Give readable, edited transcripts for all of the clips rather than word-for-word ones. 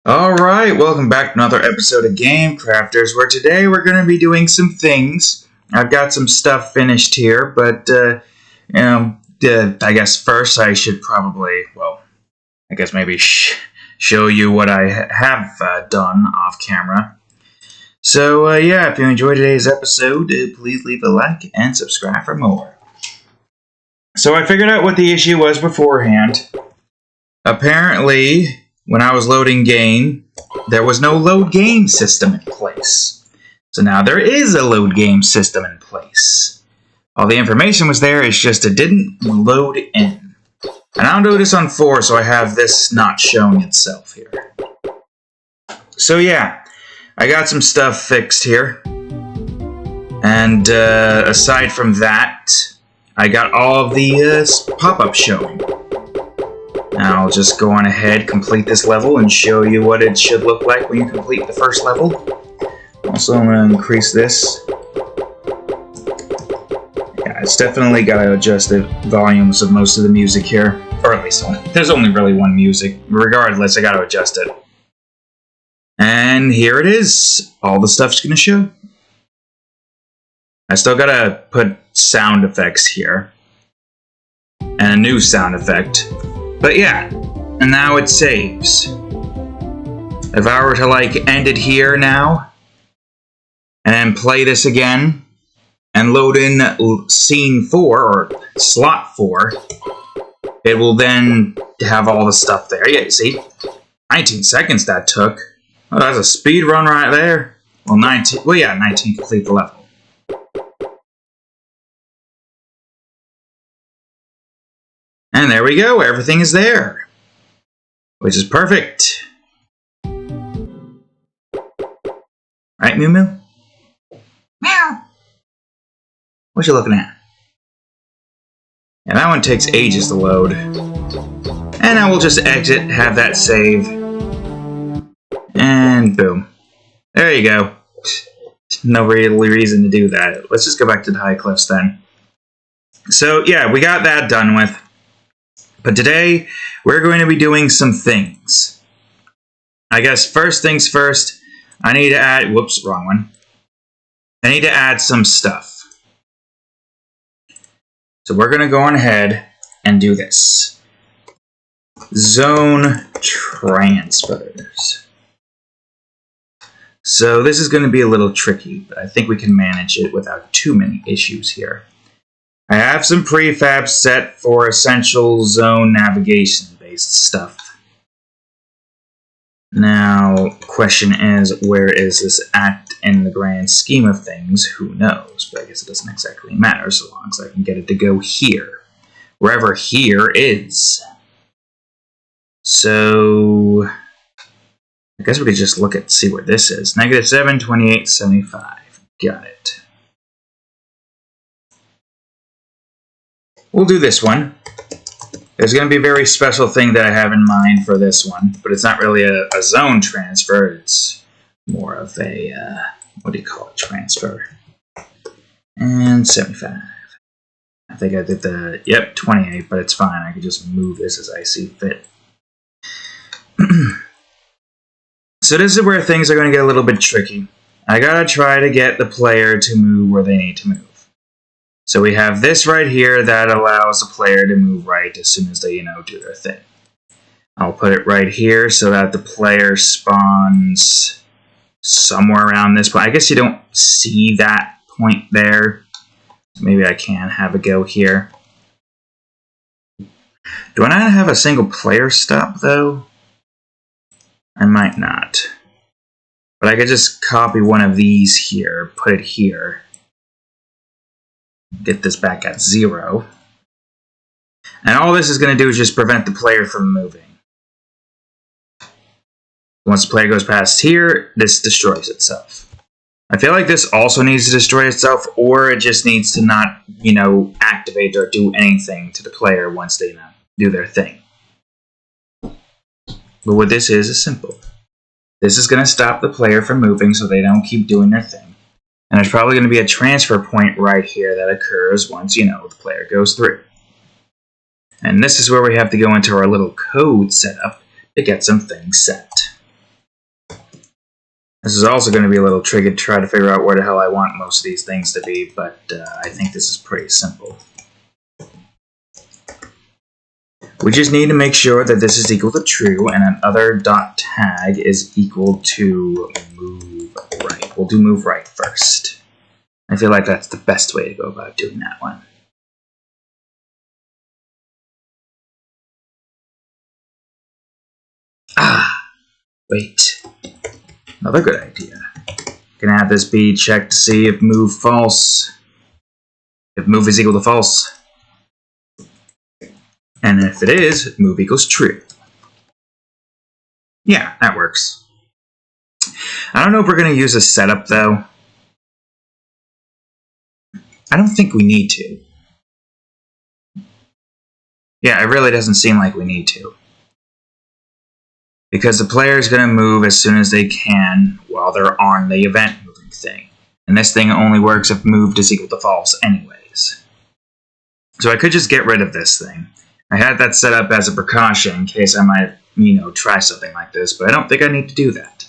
Alright, welcome back to another episode of Game Crafters, where today we're going to be doing some things. I've got some stuff finished here, but, I guess first I should probably, maybe show you what I have done off camera. So, if you enjoyed today's episode, please leave a like and subscribe for more. So I figured out what the issue was beforehand. Apparently, when I was loading game, there was no load game system in place. So now there is a load game system in place. All the information was there, it's just it didn't load in. And I'll do this on 4, so I have this not showing itself here. So yeah, I got some stuff fixed here. And aside from that, I got all of the pop-ups showing. Now I'll just go on ahead, complete this level, and show you what it should look like when you complete the first level. Also, I'm going to increase this. Yeah, it's definitely got to adjust the volumes of most of the music here. Or at least there's only really one music. Regardless, I got to adjust it. And here it is. All the stuff's going to show. I still got to put sound effects here. And a new sound effect. But yeah, and now it saves. If I were to end it here now, and play this again, and load in scene 4, or slot 4, it will then have all the stuff there. Yeah, see? 19 seconds that took. Oh, that's a speed run right there. Well, 19 complete the level. And there we go, everything is there. Which is perfect. Right, Mew Mew? Meow! What you looking at? Yeah, that one takes ages to load. And I will just exit, have that save. And boom. There you go. No really reason to do that. Let's just go back to the high cliffs then. So yeah, we got that done with. But today, we're going to be doing some things. I guess first things first, I need to add... Whoops, wrong one. I need to add some stuff. So we're going to go on ahead and do this. Zone transfers. So this is going to be a little tricky, but I think we can manage it without too many issues here. I have some prefabs set for essential zone navigation-based stuff. Now, question is, where is this at in the grand scheme of things? Who knows? But I guess it doesn't exactly matter so long as I can get it to go here. Wherever here is. So, I guess we could just look at see where this is. -7, 28, 75. Got it. We'll do this one. There's going to be a very special thing that I have in mind for this one, but it's not really a zone transfer. It's more of a, transfer. And 75. I think I did 28, but it's fine. I can just move this as I see fit. So this is where things are going to get a little bit tricky. I gotta try to get the player to move where they need to move. So we have this right here that allows the player to move right as soon as they, do their thing. I'll put it right here so that the player spawns somewhere around this point. I guess you don't see that point there. Maybe I can have a go here. Do I not have a single player stop, though? I might not. But I could just copy one of these here, put it here. Get this back at 0. And all this is going to do is just prevent the player from moving. Once the player goes past here, this destroys itself. I feel like this also needs to destroy itself, or it just needs to not, activate or do anything to the player once they do their thing. But what this is simple. This is going to stop the player from moving so they don't keep doing their thing. And there's probably going to be a transfer point right here that occurs once, the player goes through. And this is where we have to go into our little code setup to get some things set. This is also going to be a little tricky to try to figure out where the hell I want most of these things to be, but I think this is pretty simple. We just need to make sure that this is equal to true and another dot tag is equal to move right. We'll do move right first. I feel like that's the best way to go about doing that one. Wait. Another good idea. Gonna have this be checked to see if move false. If move is equal to false. And if it is, move equals true. Yeah, that works. I don't know if we're going to use a setup, though. I don't think we need to. Yeah, it really doesn't seem like we need to. Because the player is going to move as soon as they can while they're on the event moving thing. And this thing only works if moved is equal to false anyways. So I could just get rid of this thing. I had that set up as a precaution in case I might, try something like this, but I don't think I need to do that.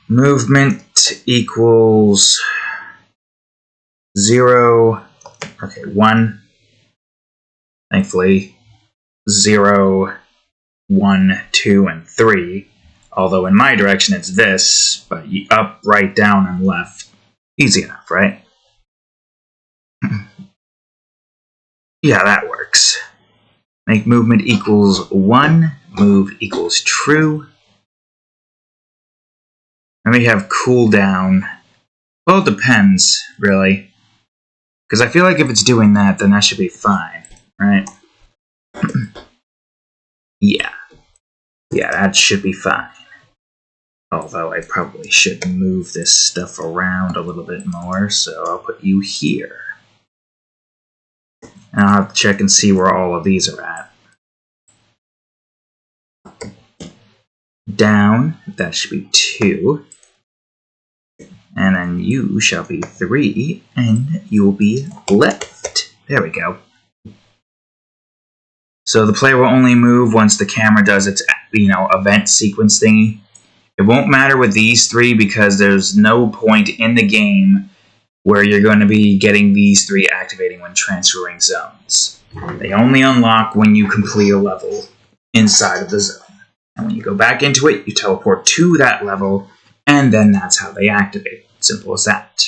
Movement equals 0, 1, thankfully, 0, 1, 2, and 3. Although in my direction it's this, but up, right, down, and left. Easy enough, right? Yeah, that works. Make movement equals 1, move equals true. And we have cooldown. Well, it depends, really. Because I feel like if it's doing that, then that should be fine, right? Yeah. Yeah, that should be fine. Although I probably should move this stuff around a little bit more, so I'll put you here. And I'll have to check and see where all of these are at. Down, that should be 2. And then you shall be 3, and you will be left. There we go. So the player will only move once the camera does its, event sequence thingy. It won't matter with these 3 because there's no point in the game where you're going to be getting these 3 activating when transferring zones. They only unlock when you complete a level inside of the zone. And when you go back into it, you teleport to that level, and then that's how they activate. Simple as that.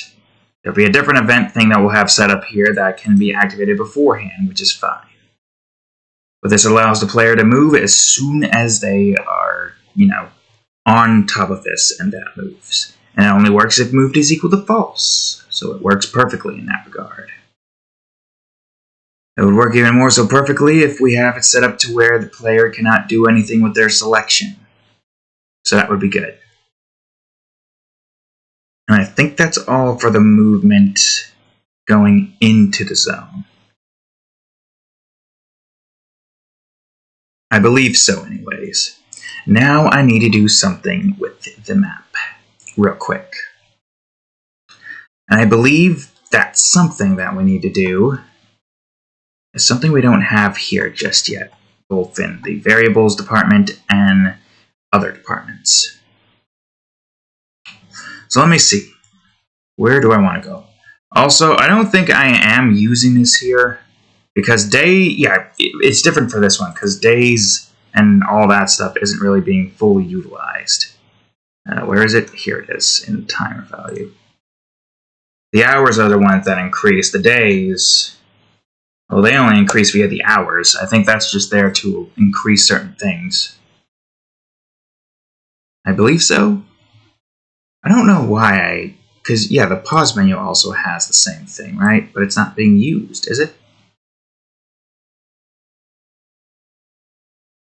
There'll be a different event thing that we'll have set up here that can be activated beforehand, which is fine. But this allows the player to move as soon as they are, on top of this, and that moves. And it only works if moved is equal to false, so it works perfectly in that regard. It would work even more so perfectly if we have it set up to where the player cannot do anything with their selection. So that would be good. And I think that's all for the movement going into the zone. I believe so anyways. Now I need to do something with the map real quick. And I believe that something that we need to do is something we don't have here just yet, both in the variables department and other departments. So let me see. Where do I want to go? Also, I don't think I am using this here because it's different for this one because days and all that stuff isn't really being fully utilized. Where is it? Here it is in timer value. The hours are the ones that increase. The days, well, they only increase via the hours. I think that's just there to increase certain things. I believe so. I don't know why because, the pause menu also has the same thing, right? But it's not being used, is it?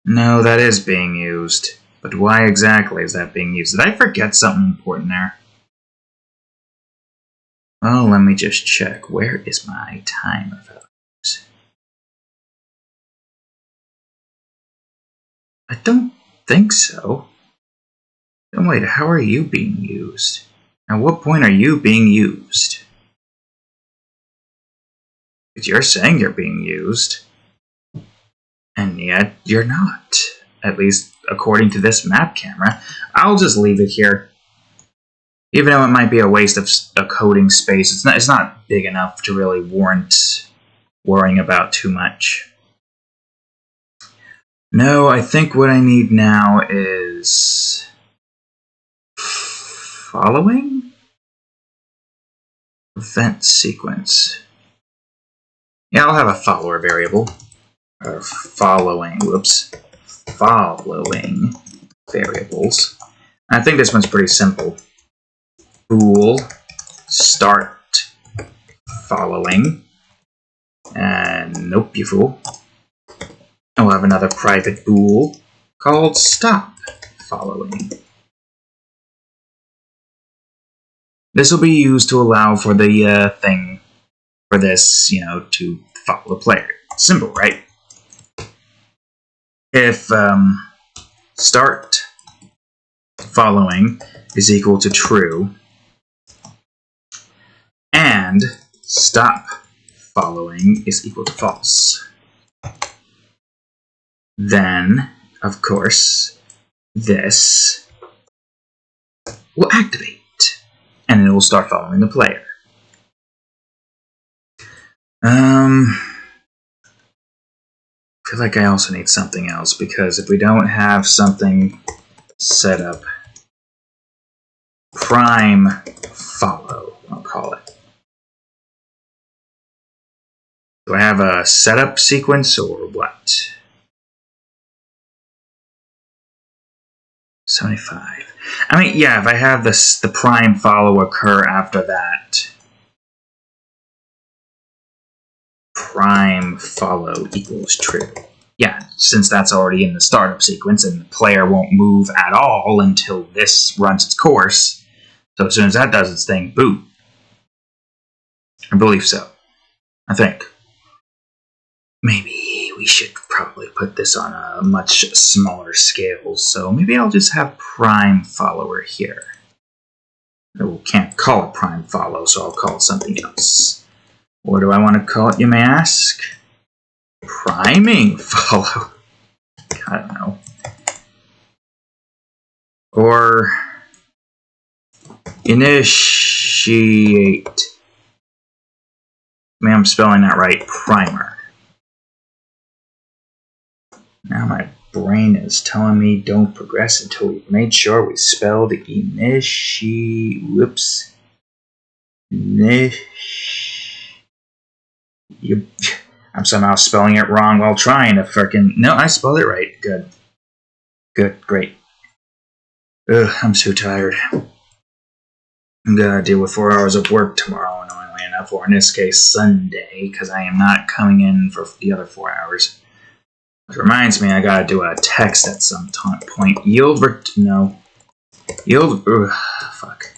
No, that is being used. But why exactly is that being used? Did I forget something important there? Well, let me just check. Where is my timer values? I don't think so. Then wait, how are you being used? At what point are you being used? Because you're saying you're being used, and yet you're not. at least according to this map camera. I'll just leave it here. Even though it might be a waste of a coding space, it's not big enough to really warrant worrying about too much. No, I think what I need now is following event sequence. Yeah, I'll have a follower variable. Or following variables. I think this one's pretty simple. Bool start following. And nope, you fool. And we'll have another private bool called stop following. This will be used to allow for the thing for this, to follow the player. Simple, right? If start following is equal to true and stop following is equal to false, then, of course, this will activate, and it will start following the player. I feel like I also need something else, because if we don't have something set up, prime follow, I'll call it. Do I have a setup sequence or what? 75. I mean, yeah, if I have the prime follow occur after that, prime follow equals true. Yeah, since that's already in the startup sequence and the player won't move at all until this runs its course. So as soon as that does its thing, boom. I believe so. I think. Maybe we should probably put this on a much smaller scale, so maybe I'll just have prime follower here. We can't call it prime follow, so I'll call it something else. What do I want to call it, you may ask? Priming follow. I don't know. Or initiate. I mean, I'm spelling that right. Primer. Now my brain is telling me don't progress until we've made sure we spelled whoops. I'm somehow spelling it wrong while trying to frickin'... No, I spelled it right. Good. Good, great. Ugh, I'm so tired. I'm gonna deal with 4 hours of work tomorrow, annoyingly enough, or in this case, Sunday, because I am not coming in for the other 4 hours. Which reminds me, I gotta do a text at some point. Fuck.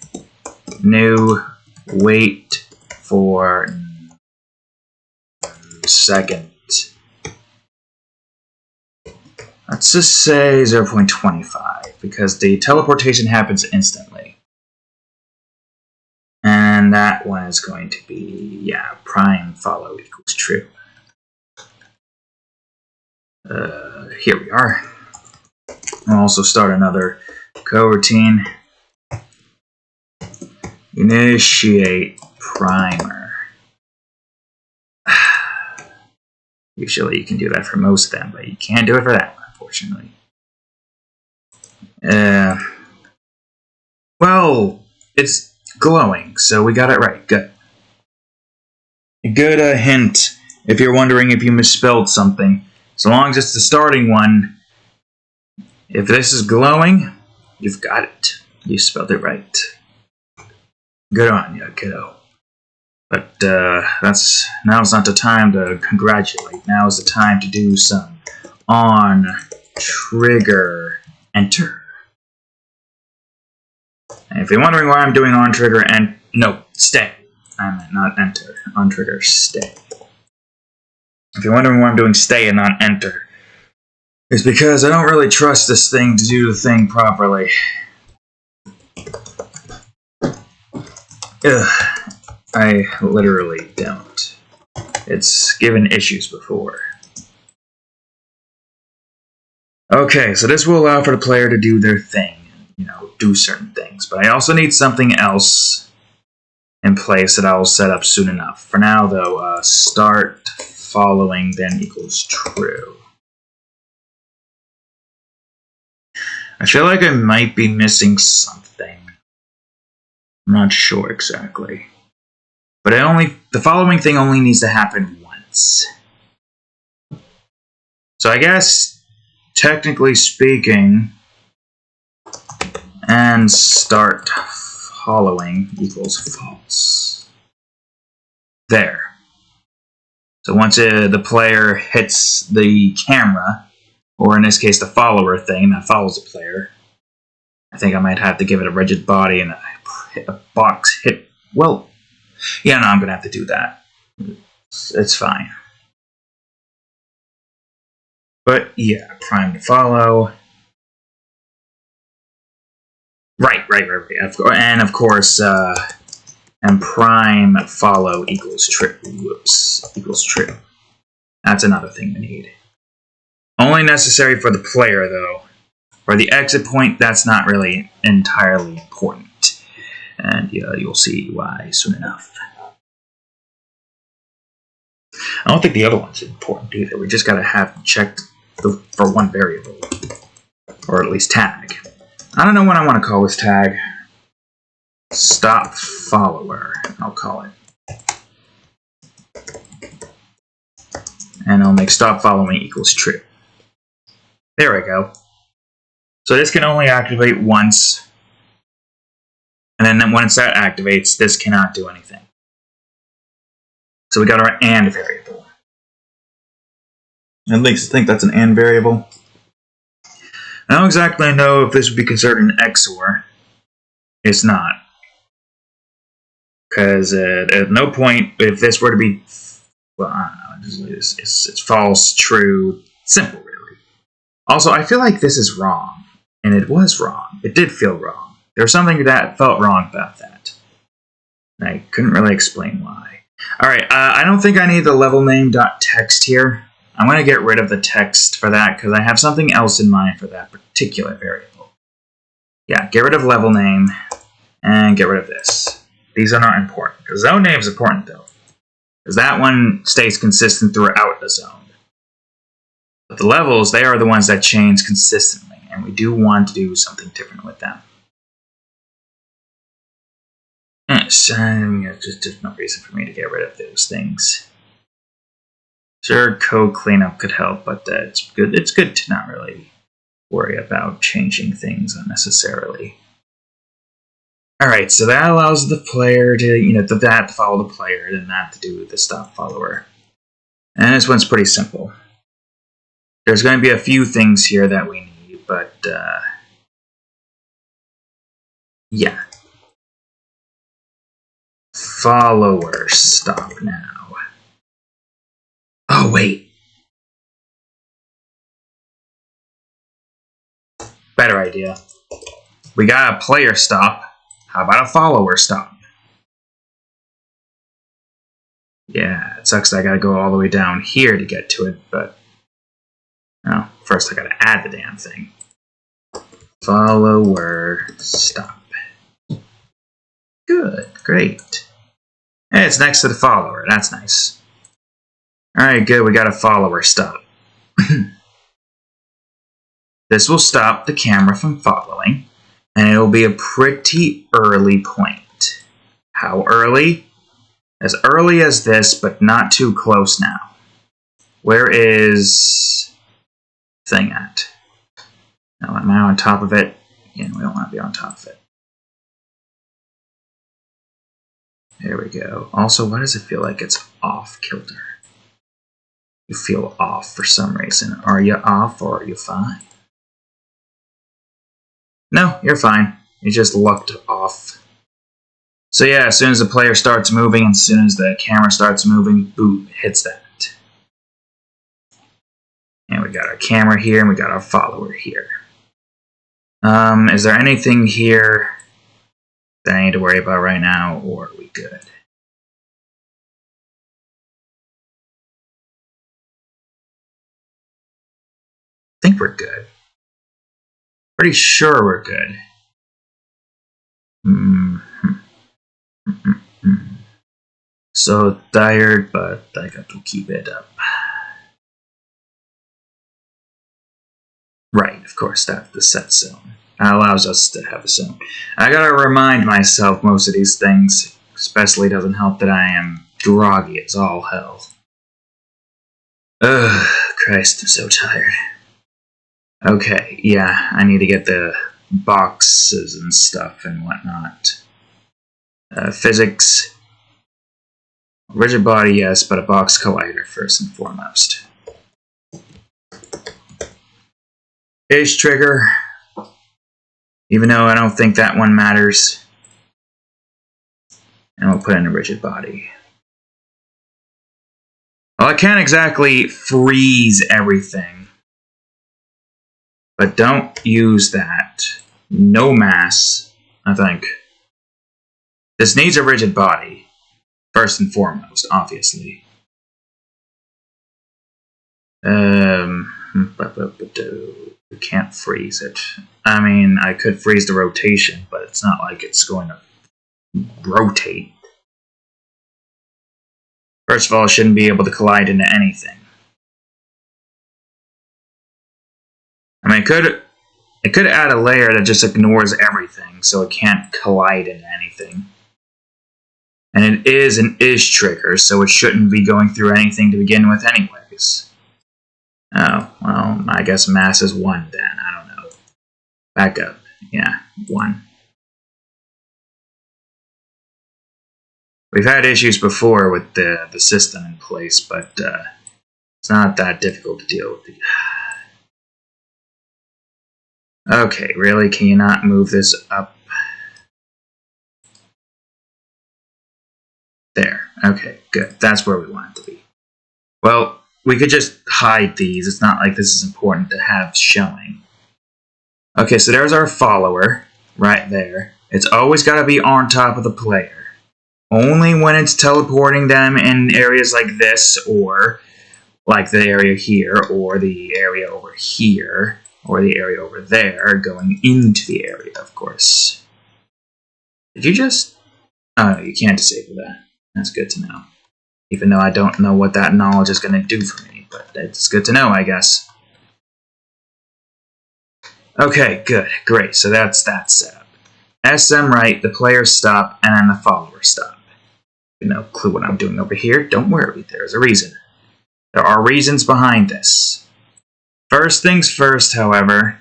New, wait for second. Let's just say 0.25, because the teleportation happens instantly. And that one is going to be, yeah, prime follow equals true. Here we are. I'll also start another coroutine. Initiate primer. Usually you can do that for most of them, but you can't do it for that one, unfortunately. Well, it's glowing, so we got it right. Good. A good hint if you're wondering if you misspelled something. So long as it's the starting one, if this is glowing, you've got it. You spelled it right. Good on you, kiddo. But now's not the time to congratulate. Now's the time to do some on trigger enter. And if you're wondering why I'm doing on trigger and no, stay. I meant not enter. On trigger stay. If you're wondering why I'm doing stay and not enter, it's because I don't really trust this thing to do the thing properly. Ugh, I literally don't. It's given issues before. Okay, so this will allow for the player to do their thing, do certain things. But I also need something else in place that I will set up soon enough. For now, though, start following then equals true. I feel like I might be missing something. I'm not sure exactly. But the following thing only needs to happen once. So I guess, technically speaking, and start following equals false. There. So once the player hits the camera, or in this case the follower thing that follows the player, I think I might have to give it a rigid body and a box hit. Well, yeah, no, I'm going to have to do that. It's fine. But yeah, prime to follow. Right. And of course, and prime follow equals true. Whoops, equals true. That's another thing we need. Only necessary for the player, though. For the exit point, that's not really entirely important. And you'll see why soon enough. I don't think the other one's important either. We just got to have checked for one variable. Or at least tag. I don't know what I want to call this tag. Stop follower, I'll call it. And I'll make stop following equals true. There we go. So this can only activate once. And then once that activates, this cannot do anything. So we got our AND variable. At least I think that's an AND variable. I don't exactly know if this would be considered an XOR. It's not. Because at no point, if this were to be, well, I don't know, it's false, true, simple, really. Also, I feel like this is wrong. And it was wrong. It did feel wrong. There was something that felt wrong about that. And I couldn't really explain why. Alright, I don't think I need the level name.text here. I'm going to get rid of the text for that because I have something else in mind for that particular variable. Yeah, get rid of level name and get rid of this. These are not important. The zone name is important though, because that one stays consistent throughout the zone. But the levels, they are the ones that change consistently, and we do want to do something different with them. Yes, there's no reason for me to get rid of those things. Sure, code cleanup could help, but it's good. It's good to not really worry about changing things unnecessarily. All right, so that allows the player to, that to follow the player, and that to do the stop follower. And this one's pretty simple. There's going to be a few things here that we need, but yeah. Follower stop now. Oh, wait. Better idea. We got a player stop. How about a follower stop? Yeah, it sucks that I gotta go all the way down here to get to it, but no, first I gotta add the damn thing. Follower stop. Good, great. Hey, it's next to the follower. That's nice. Alright, good, we got a follower stop. This will stop the camera from following, and it will be a pretty early point. How early? As early as this, but not too close now. Where is thing at? Now, am I on top of it? Yeah, we don't want to be on top of it. There we go. Also, why does it feel like it's off kilter? You feel off for some reason. Are you off or are you fine? No, you're fine. You just looked off. So yeah, as soon as the player starts moving, and as soon as the camera starts moving, boom, hits that. And we got our camera here, and we got our follower here. Is there anything here that I need to worry about right now, or are we good? I think we're good. Pretty sure we're good. So tired, but I got to keep it up. Right, of course, that's the set zone. That allows us to have a zone. I gotta remind myself most of these things. Especially doesn't help that I am groggy as all hell. Ugh, Christ, I'm so tired. Okay, yeah, I need to get the boxes and stuff and whatnot. Physics. Rigid body, yes, but a box collider first and foremost. Ish trigger. Even though I don't think that one matters. And we'll put in a rigid body. Well, I can't exactly freeze everything. But don't use that. No mass, I think. This needs a rigid body. First and foremost, obviously. We can't freeze it. I mean, I could freeze the rotation, but it's not like it's going to rotate. First of all, it shouldn't be able to collide into anything. I mean, it could add a layer that just ignores everything, so it can't collide into anything. And it is an ish trigger, so it shouldn't be going through anything to begin with anyways. Oh, well, I guess mass is 1 then. I don't know. Back up. Yeah, 1. We've had issues before with the system in place, but it's not that difficult to deal with. Okay, really? Can you not move this up? There. Okay, good. That's where we want it to be. Well, we could just hide these. It's not like this is important to have showing. Okay, so there's our follower right there. It's always got to be on top of the player. Only when it's teleporting them in areas like this, or like the area here, or the area over here, or the area over there, going into the area, of course. Did you just... Oh, no, you can't disable that. That's good to know. Even though I don't know what that knowledge is going to do for me, but it's good to know, I guess. Okay, good, great, so that's that setup. SM right, the player stop, and then the follower stop. No clue what I'm doing over here. Don't worry, there's a reason. There are reasons behind this. First things first, however,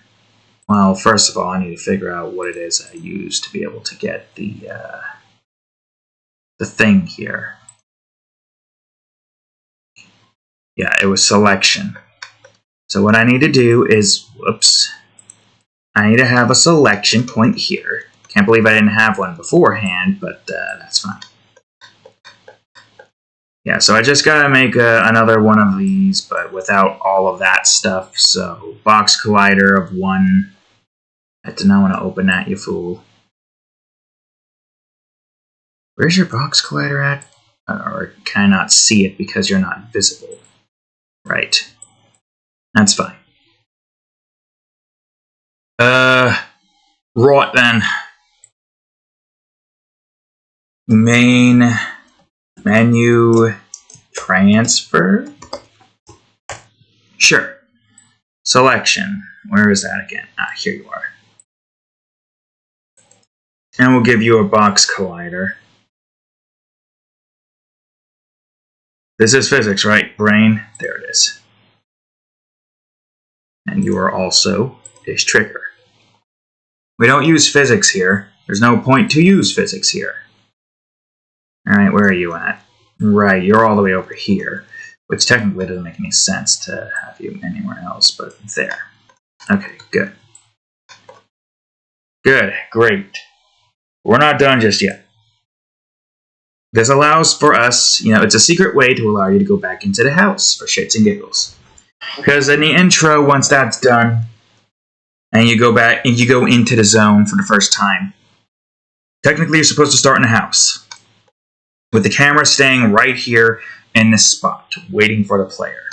well, first of all, I need to figure out what it is I use to be able to get the thing here. Yeah, it was selection. So what I need to do is, whoops, I need to have a selection point here. Can't believe I didn't have one beforehand, but that's fine. Yeah, so I just gotta make another one of these, but without all of that stuff. So, box collider of 1. I did not want to open that, you fool. Where's your box collider at? Or can I not see it because you're not visible? Right. That's fine. Right then. Main menu transfer? Sure. Selection. Where is that again? Ah, here you are. And we'll give you a box collider. This is physics, right? Brain. There it is. And you are also ish trigger. We don't use physics here. There's no point to use physics here. Alright, where are you at? Right, you're all the way over here. Which technically doesn't make any sense to have you anywhere else, but there. Okay, good. Good, great. We're not done just yet. This allows for us, it's a secret way to allow you to go back into the house for shits and giggles. Because in the intro, once that's done, and you go back and you go into the zone for the first time, technically you're supposed to start in the house. With the camera staying right here in this spot, waiting for the player.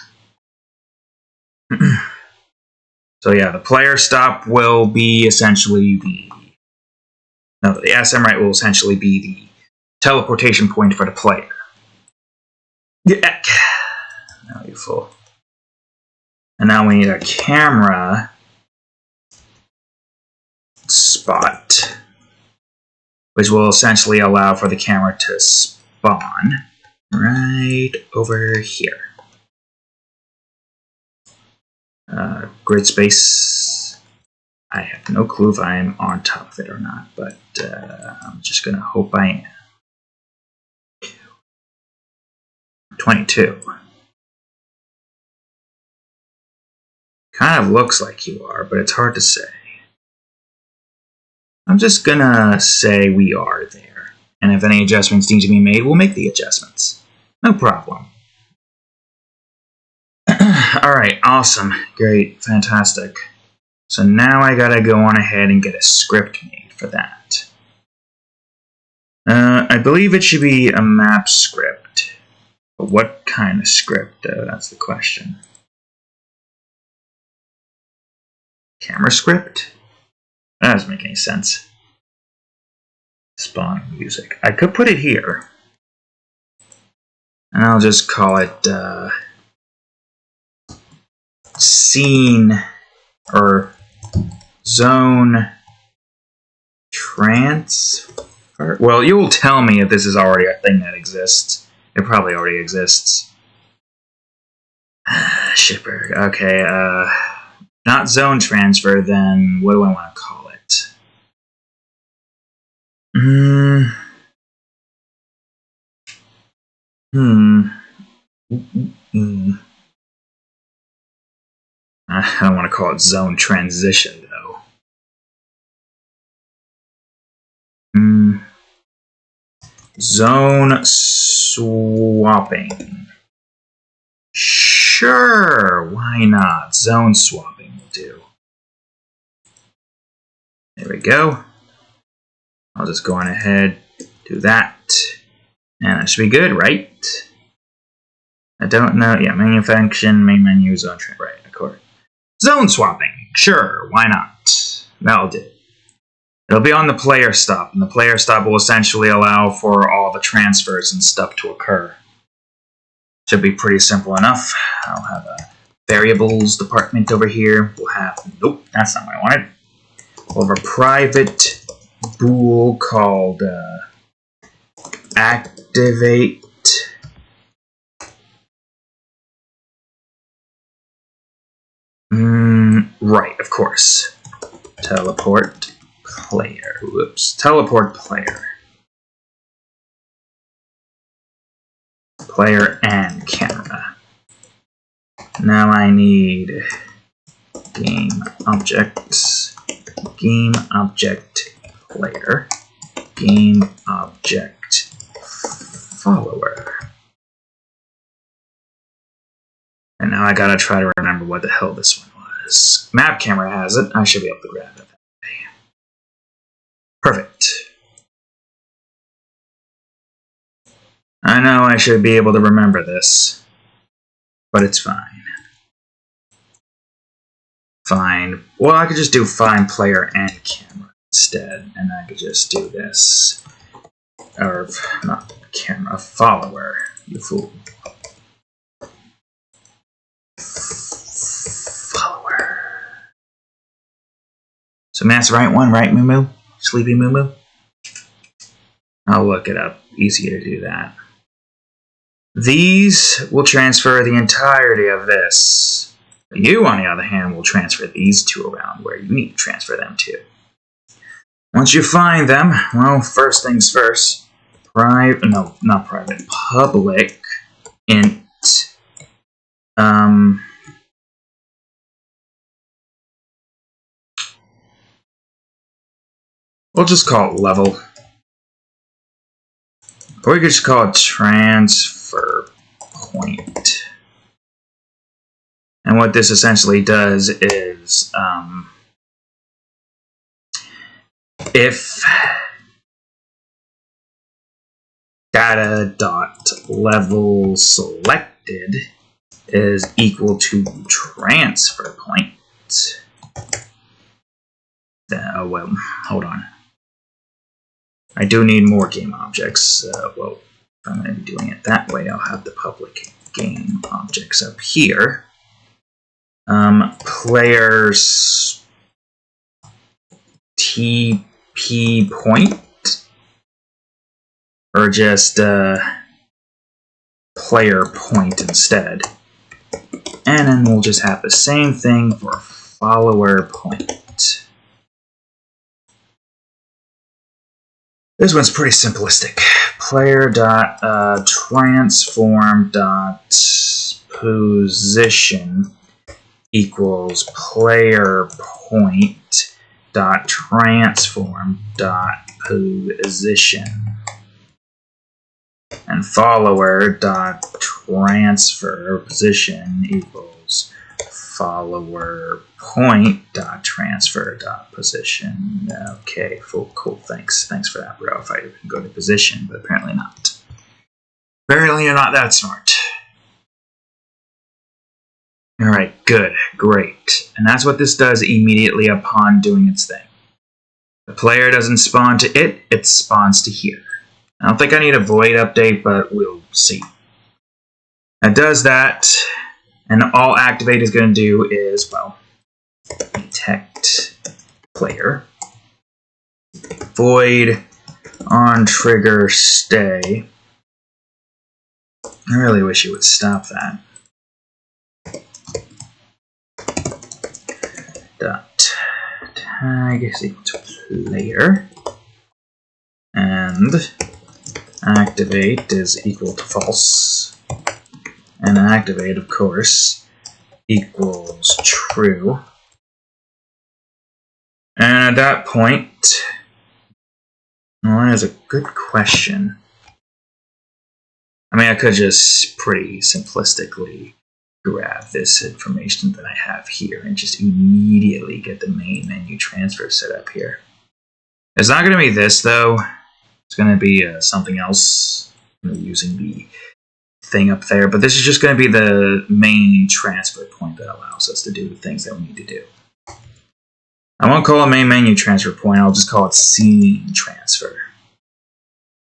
So yeah, the player stop will be essentially the SM right will essentially be the teleportation point for the player. Yeah. Now you're full. And now we need a camera spot, which will essentially allow for the camera to spawn right over here. Grid space. I have no clue if I'm on top of it or not, but I'm just going to hope I am. 22. Kind of looks like you are, but it's hard to say. I'm just going to say we are there. And if any adjustments need to be made, we'll make the adjustments. No problem. Alright, awesome. Great. Fantastic. So now I gotta go on ahead and get a script made for that. I believe it should be a map script. But what kind of script, though? That's the question. Camera script? That doesn't make any sense. Spawn music. I could put it here. And I'll just call it scene or zone transfer. Well, you will tell me if this is already a thing that exists. It probably already exists. Shipper. Okay, not zone transfer, then what do I want to call it? I don't want to call it zone transition, though. Zone swapping. Sure, why not? Zone swapping will do. There we go. I'll just go on ahead, do that. And that should be good, right? I don't know. Yeah, manufacturing, main menu, zone transfer. Right, of course. Zone swapping. Sure, why not? That'll do. It'll be on the player stop, and the player stop will essentially allow for all the transfers and stuff to occur. Should be pretty simple enough. I'll have a variables department over here. We'll have, nope, that's not what I wanted. We'll have a private bool called activate. Right, of course. Teleport player. Whoops. Teleport player. Player and camera. Now I need game objects. Game object player. Game object follower. And now I gotta try to remember what the hell this one was. Map camera has it. I should be able to grab it. Perfect. I know I should be able to remember this, but it's fine. Fine. Well, I could just do find player and camera instead, and I could just do this. Or, not camera, follower, you fool. Follower. So that's the right one, right, Moo Moo? Sleepy Moo Moo? I'll look it up. Easy to do that. These will transfer the entirety of this. You, on the other hand, will transfer these two around where you need to transfer them to. Once you find them, well, first things first. No, not private. Public int. We'll just call it level. Or we could just call it transfer point. And what this essentially does is, if data.level selected is equal to transfer point, Oh, well, hold on. I do need more game objects. Well, if I'm going to be doing it that way, I'll have the public game objects up here. Players TP point, or just player point instead. And then we'll just have the same thing for follower point. This one's pretty simplistic. Player.transform.position equals player point dot transform dot position, and follower dot transfer position equals follower point dot transfer dot position. Okay, cool. Thanks for that, bro. If I can go to position, but apparently not. Apparently you're not that smart. Alright, good, great. And that's what this does immediately upon doing its thing. The player doesn't spawn to it, it spawns to here. I don't think I need a void update, but we'll see. It does that, and all activate is going to do is, well, detect player, void on trigger stay. I really wish it would stop that. Dot tag is equal to player, and activate is equal to false, and activate, of course, equals true. And at that point, well, that is a good question. I mean, I could just pretty simplistically grab this information that I have here and just immediately get the main menu transfer set up here. It's not going to be this, though. It's going to be something else, using the thing up there. But this is just going to be the main transfer point that allows us to do the things that we need to do. I won't call it main menu transfer point. I'll just call it scene transfer.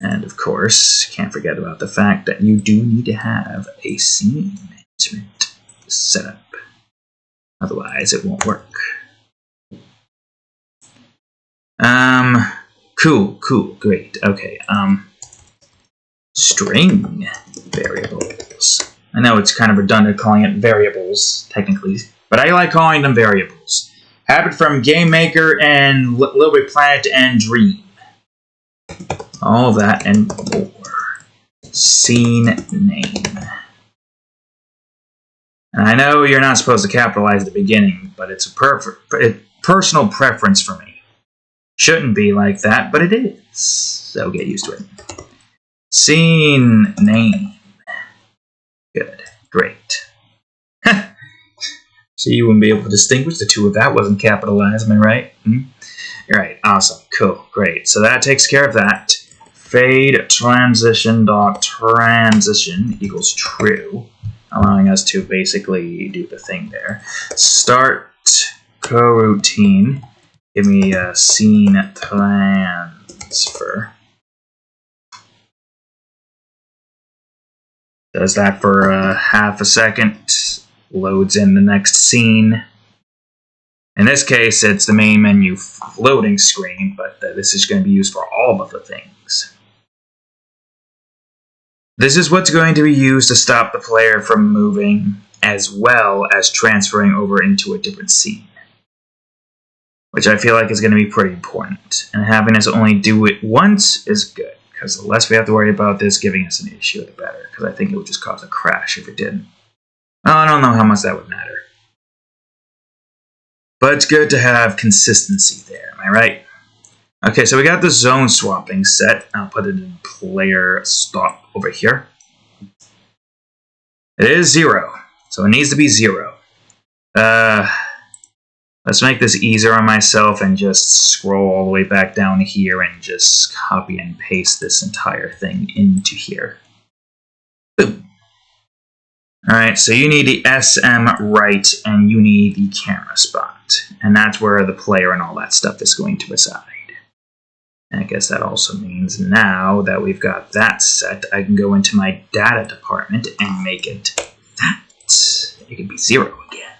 And of course, can't forget about the fact that you do need to have a scene management set up. Otherwise, it won't work. Cool, great. Okay, string variables. I know it's kind of redundant calling it variables, technically, but I like calling them variables. Have it from Game Maker and Little Big Planet and Dream. All of that and more. Scene name. And I know you're not supposed to capitalize at the beginning, but it's a personal preference for me. Shouldn't be like that, but it is. So get used to it. Scene name. Good. Great. So you wouldn't be able to distinguish the two if that wasn't capitalized, am I right? Right, awesome, cool, great. So that takes care of that. Fade transition.transition equals true, allowing us to basically do the thing there. Start coroutine. Give me a scene transfer. Does that for half a second. Loads in the next scene. In this case, it's the main menu loading screen, but this is going to be used for all of the things. This is what's going to be used to stop the player from moving, as well as transferring over into a different scene. Which I feel like is going to be pretty important. And having us only do it once is good, because the less we have to worry about this giving us an issue, the better. Because I think it would just cause a crash if it didn't. Well, I don't know how much that would matter. But it's good to have consistency there, am I right? Okay, so we got the zone swapping set. I'll put it in player stop over here. It is 0, so it needs to be 0. Let's make this easier on myself and just scroll all the way back down here and just copy and paste this entire thing into here. Boom. Alright, so you need the SM right and you need the camera spot. spot. And that's where the player and all that stuff is going to reside. And I guess that also means now that we've got that set, I can go into my data department and make it that. It can be 0 again.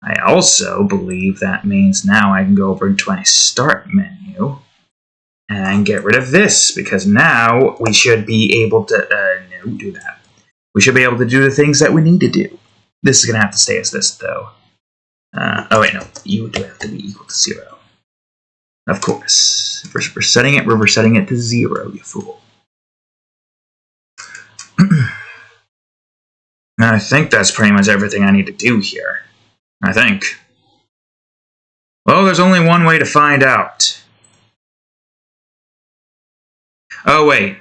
I also believe that means now I can go over into my start menu and get rid of this, because now we should be able to, no, do that. We should be able to do the things that we need to do. This is going to have to stay as this, though. Oh wait, no, you do have to be equal to 0. Of course. If we're setting it to 0, you fool. Now, I think that's pretty much everything I need to do here. I think. Well, there's only one way to find out. Oh, wait.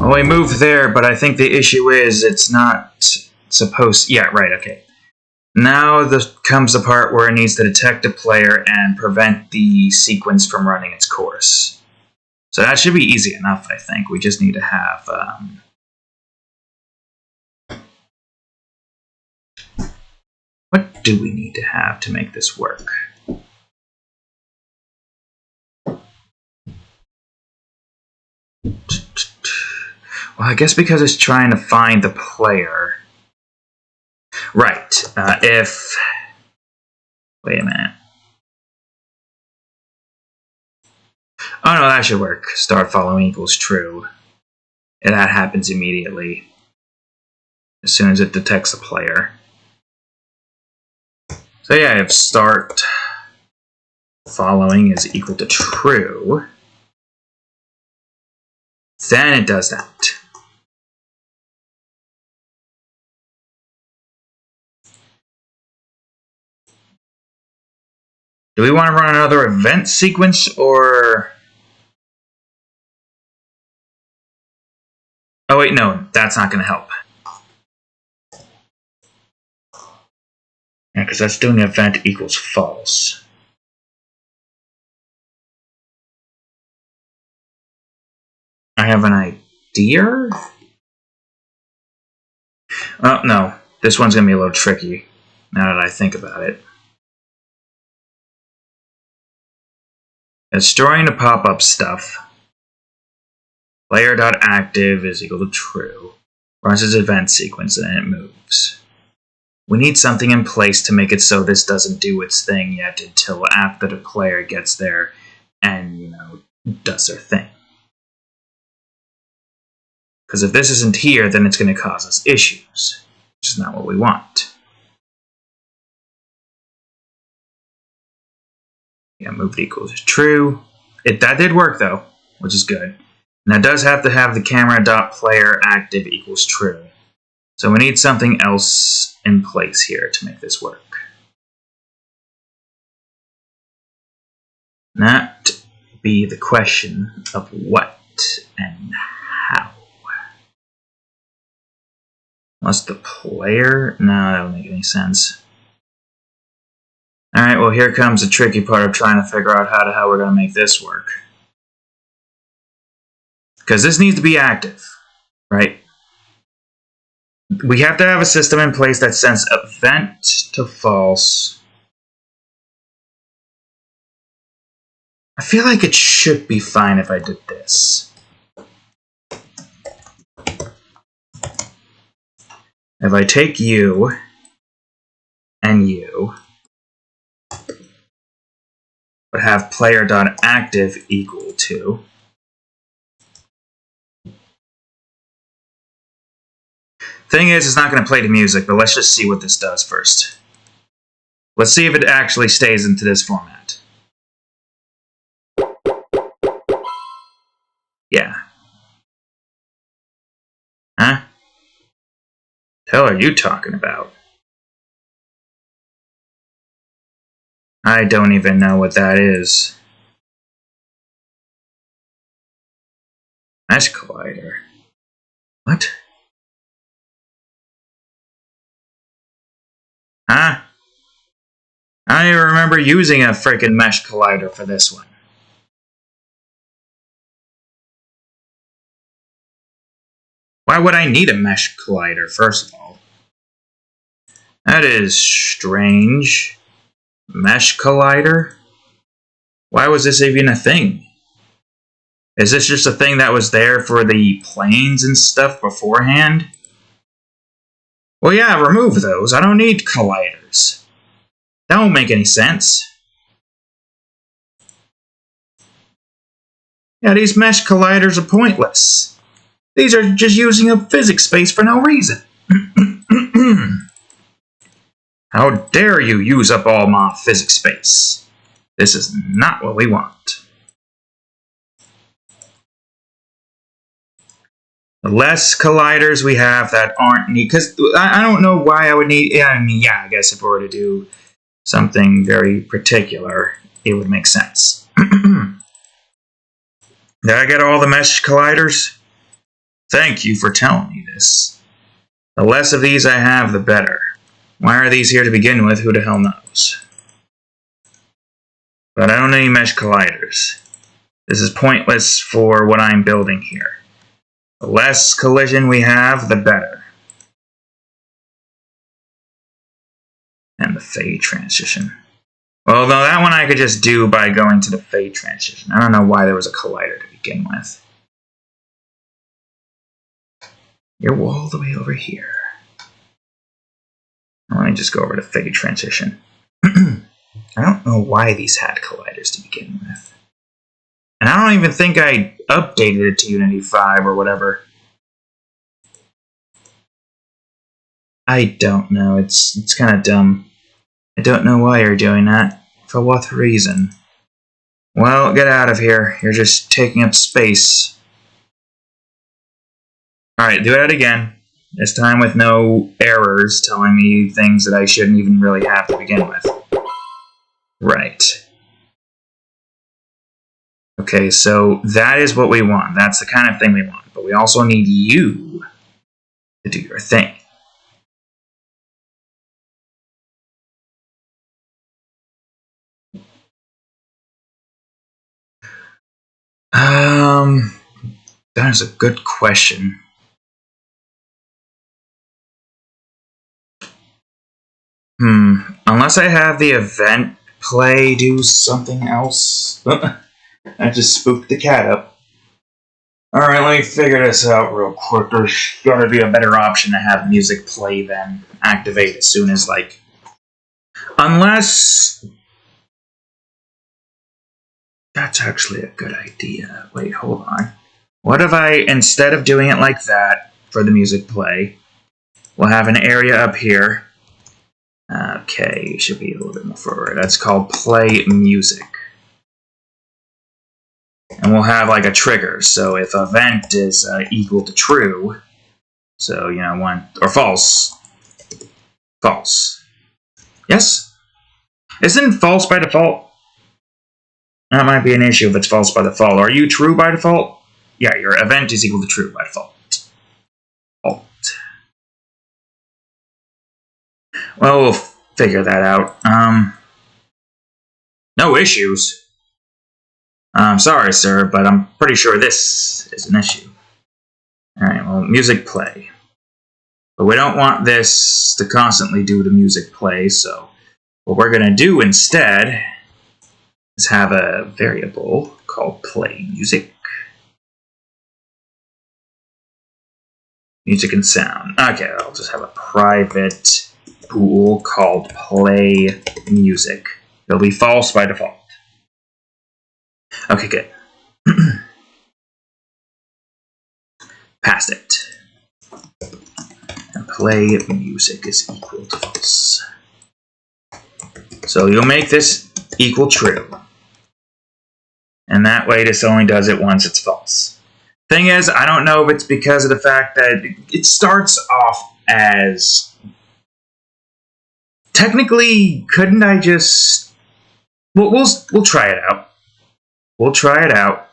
Well, we moved there, but I think the issue is it's not supposed... Yeah, right, okay. Now comes the part where it needs to detect a player and prevent the sequence from running its course. So that should be easy enough, I think. We just need to have... What do we need to have to make this work? Well, I guess because it's trying to find the player. Right. If... Wait a minute. Oh no, that should work. Start following equals true. And that happens immediately. As soon as it detects the player. So yeah, if start following is equal to true, then it does that. Do we want to run another event sequence, or... Oh wait, no, that's not going to help. Yeah, because that's doing event equals false. I have an idea? Oh, no. This one's going to be a little tricky, now that I think about it. It's storing the pop-up stuff. Player.active is equal to true. Runs its event sequence, and then it moves. We need something in place to make it so this doesn't do its thing yet until after the player gets there and, does their thing. Because if this isn't here, then it's going to cause us issues, which is not what we want. Yeah, moved equals true. That did work, though, which is good. And that does have to have the camera.playerActive equals true. So we need something else in place here to make this work. And that be the question of what and how. Unless the player... No, that wouldn't make any sense. Alright, well here comes the tricky part of trying to figure out how we're going to make this work. Because this needs to be active, right? We have to have a system in place that sends event to false. I feel like it should be fine if I did this. If I take you and you, but have player.active equal to... Thing is, it's not going to play the music, but let's just see what this does first. Let's see if it actually stays into this format. Yeah. Huh? The hell are you talking about? I don't even know what that is. Mesh collider. What? Huh? I don't even remember using a freaking mesh collider for this one. Why would I need a mesh collider, first of all? That is strange. Mesh collider? Why was this even a thing? Is this just a thing that was there for the planes and stuff beforehand? Well, yeah, remove those. I don't need colliders. That won't make any sense. Yeah, these mesh colliders are pointless. These are just using up physics space for no reason. How dare you use up all my physics space? This is not what we want. The less colliders we have that aren't neat, because I don't know why I would need. Yeah, I guess if we were to do something very particular, it would make sense. Did I get all the mesh colliders? Thank you for telling me this. The less of these I have, the better. Why are these here to begin with? Who the hell knows? But I don't need mesh colliders. This is pointless for what I'm building here. The less collision we have, the better. And the fade transition. Well, no, that one I could just do by going to the fade transition. I don't know why there was a collider to begin with. You're all the way over here. Let me just go over to fade transition. I don't know why these had colliders to begin with. And I don't even think I updated it to Unity 5 or whatever. I don't know. It's kind of dumb. I don't know why you're doing that. For what reason? Well, get out of here. You're just taking up space. Alright, do that again. This time with no errors telling me things that I shouldn't even really have to begin with. Right. Okay, so that is what we want. That's the kind of thing we want. But we also need you to do your thing. That is a good question. Unless I have the event play do something else. I just spooked the cat up. Alright, let me figure this out real quick. There's gotta be a better option to have music play than activate as soon as, like... Unless... That's actually a good idea. Wait, hold on. What if I, instead of doing it like that for the music play, we'll have an area up here. Okay, should be a little bit more forward. That's called play music. And we'll have like a trigger. So if event is equal to true, so, you know, one, or false. False. Yes? Isn't false by default? That might be an issue if it's false by default. Are you true by default? Yeah, your event is equal to true by default. Well, we'll figure that out. No issues. I'm sorry, sir, but I'm pretty sure this is an issue. Alright, well, music play. But we don't want this to constantly do the music play, so what we're going to do instead is have a variable called play music. Music and sound. Okay, I'll just have a private pool called play music. It'll be false by default. Okay, good. Passed it. And play music is equal to false. So you'll make this equal true. And that way this only does it once it's false. Thing is, I don't know if it's because of the fact that it starts off as... Technically, couldn't I just... We'll try it out. We'll try it out.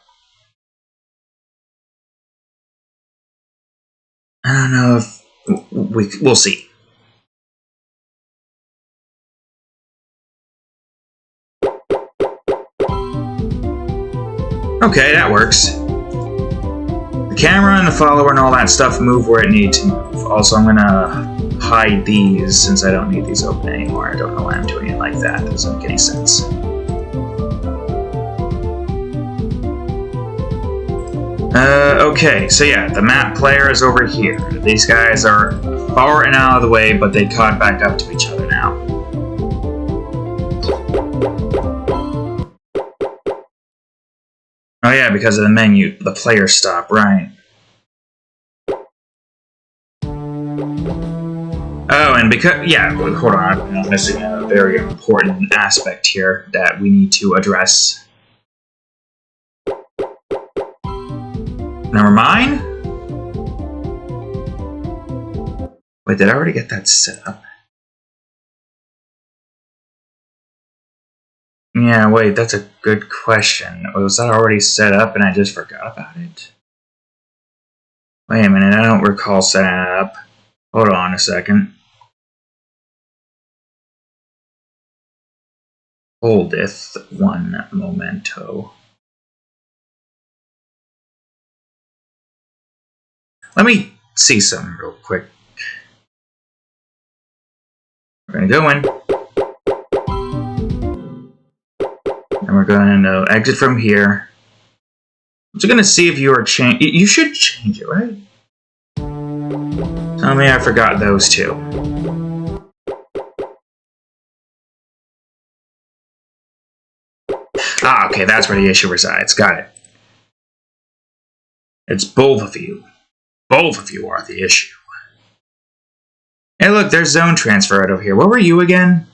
I don't know if... We'll see. Okay, that works. The camera and the follower and all that stuff move where it needs to move. Also, I'm gonna hide these since I don't need these open anymore. I don't know why I'm doing it like that. It doesn't make any sense. Okay, so yeah, the map player is over here. These guys are far and out of the way, but they caught back up to each other now. Oh yeah, because of the menu, the player stop, right. Oh, and because, yeah, hold on, I'm missing a very important aspect here that we need to address. Never mind. Wait, did I already get that set up? Yeah, wait, that's a good question. Was that already set up and I just forgot about it? Wait a minute, I don't recall setting it up. Hold on a second. Holdeth one momento. Let me see something real quick. We're gonna go in. And we're going to exit from here. I'm just gonna see if you are change. You should change it, right? Tell me I forgot those two. Ah, okay, that's where the issue resides. Got it. It's both of you. Both of you are the issue. Hey, look, there's zone transfer right over here. What were you again?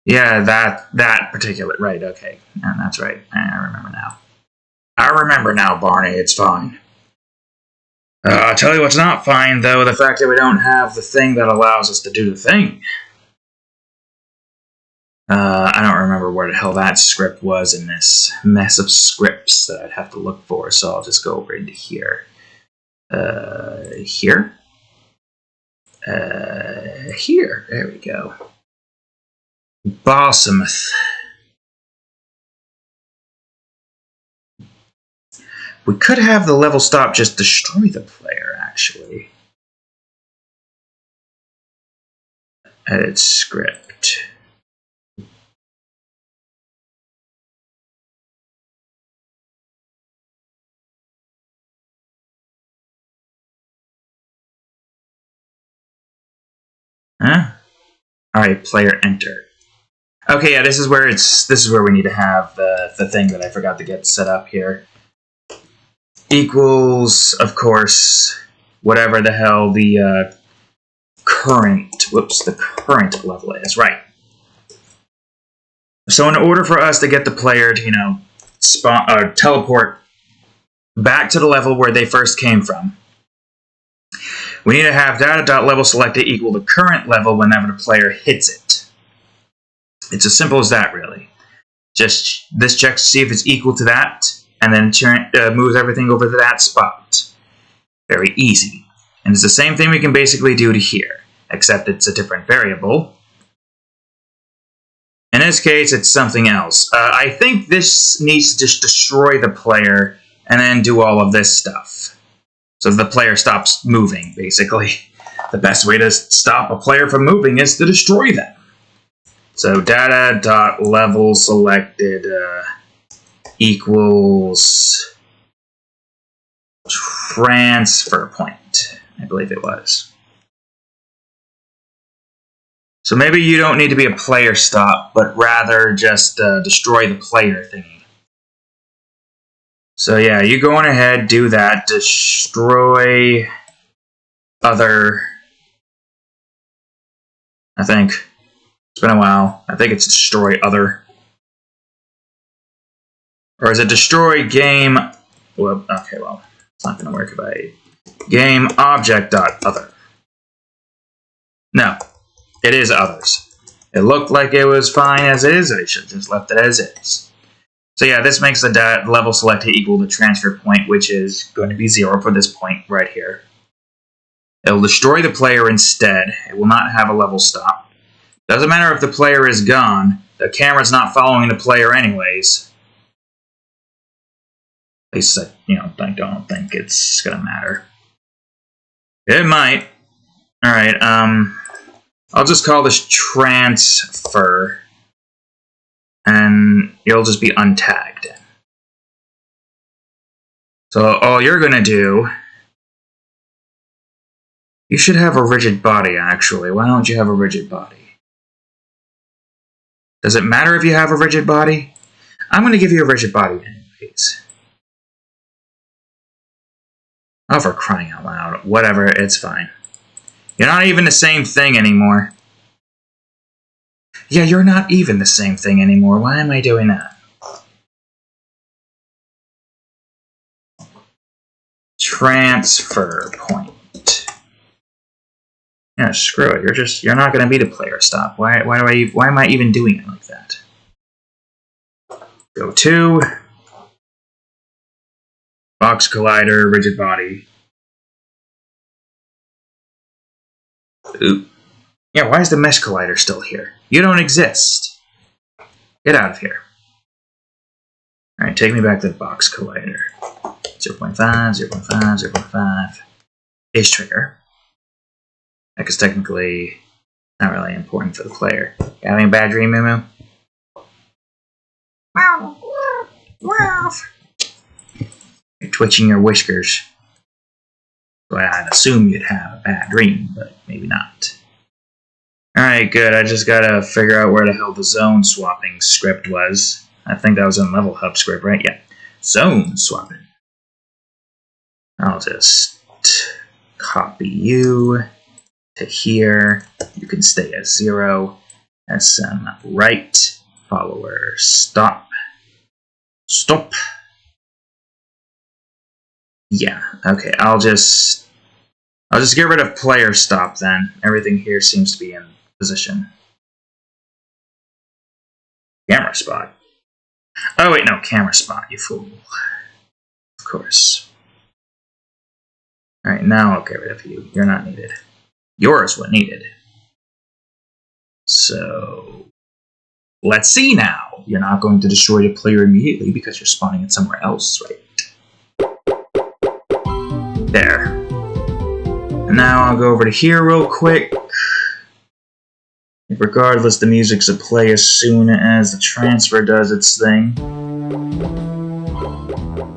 Yeah, that particular. Right, okay. Yeah, that's right. I remember now. I remember now, Barney. It's fine. I'll tell you what's not fine, though, the fact that we don't have the thing that allows us to do the thing. I don't remember where the hell that script was in this mess of scripts that I'd have to look for, so I'll just go over into here. Here? Here. There we go. Balsameth. We could have the level stop just destroy the player, actually. Edit script. Huh? Alright, player enter. Okay, yeah, this is where we need to have the thing that I forgot to get set up here. Equals, of course, whatever the hell the current level is, right. So in order for us to get the player to, teleport back to the level where they first came from, we need to have data.level selected equal the current level whenever the player hits it. It's as simple as that, really. Just this checks to see if it's equal to that, and then moves everything over to that spot. Very easy. And it's the same thing we can basically do to here, except it's a different variable. In this case, it's something else. I think this needs to just destroy the player and then do all of this stuff. So the player stops moving, basically. The best way to stop a player from moving is to destroy them. So data.level selected equals transfer point, I believe it was. So maybe you don't need to be a player stop, but rather just destroy the player thingy. So yeah, you go on ahead, do that, destroy other, I think. It's been a while. I think it's destroy other. Or is it destroy game? Well, okay, well, it's not going to work if I game object.other. No, it is others. It looked like it was fine as is. I should have just left it as is. So yeah, this makes the level selected equal to transfer point, which is going to be 0 for this point right here. It'll destroy the player instead. It will not have a level stop. Doesn't matter if the player is gone. The camera's not following the player anyways. At least, I don't think it's going to matter. It might. Alright, I'll just call this transfer, and you'll just be untagged. So all you're gonna do, you should have a rigid body, actually. Why don't you have a rigid body? Does it matter if you have a rigid body? I'm gonna give you a rigid body anyways. Oh, for crying out loud. Whatever, it's fine. You're not even the same thing anymore. Yeah, you're not even the same thing anymore. Why am I doing that? Transfer point. Yeah, screw it. You're not gonna be the player stop. Why am I even doing it like that? Go to box collider, rigid body. Oop. Yeah, why is the mesh collider still here? You don't exist. Get out of here. Alright, take me back to the box collider. 0.5, 0.5, 0.5. Is trigger. That is technically not really important for the player. Having a bad dream, Moo? You're twitching your whiskers. Well, I'd assume you'd have a bad dream, but maybe not. Alright, good. I just gotta figure out where the hell the zone swapping script was. I think that was in Level Hub script, right? Yeah. Zone swapping. I'll just copy you to here. You can stay as 0. SM right. Follower stop. Stop. Yeah, okay, I'll just get rid of player stop then. Everything here seems to be in position. Camera spot. Oh wait, no, camera spot, you fool. Of course. Alright, now I'll get rid of you. You're not needed. Yours what needed. So let's see now. You're not going to destroy the player immediately because you're spawning it somewhere else, right? There. And now I'll go over to here real quick. Regardless, the music's a play as soon as the transfer does its thing.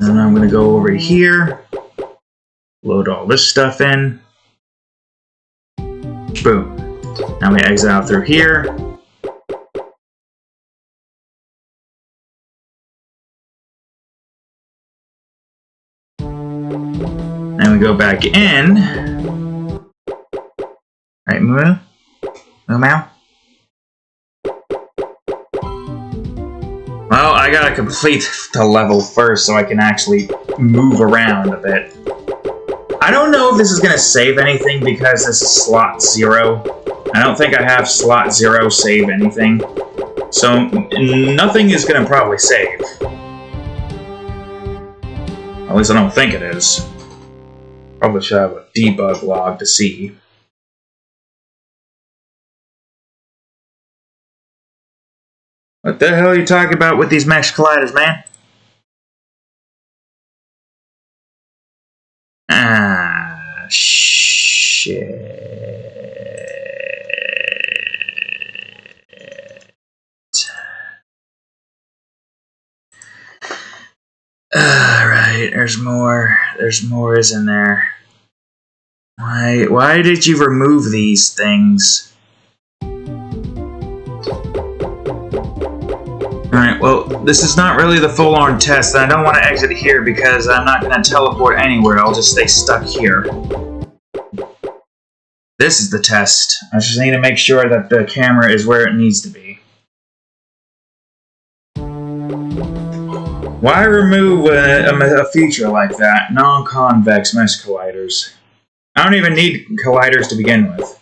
And I'm going to go over here. Load all this stuff in. Boom. Now we exit out through here. Then we go back in. Right, Moo? Moo Meow? Well, I gotta complete the level first so I can actually move around a bit. I don't know if this is gonna save anything because this is slot 0. I don't think I have slot 0 save anything. So, nothing is gonna probably save. At least I don't think it is. Probably should have a debug log to see. What the hell are you talking about with these mesh colliders, man? Ah, shit. Alright, there's more. There's more, isn't there? Why did you remove these things? Alright, well, this is not really the full-on test, and I don't want to exit here because I'm not going to teleport anywhere. I'll just stay stuck here. This is the test. I just need to make sure that the camera is where it needs to be. Why remove a feature like that? Non-convex mesh colliders. I don't even need colliders to begin with.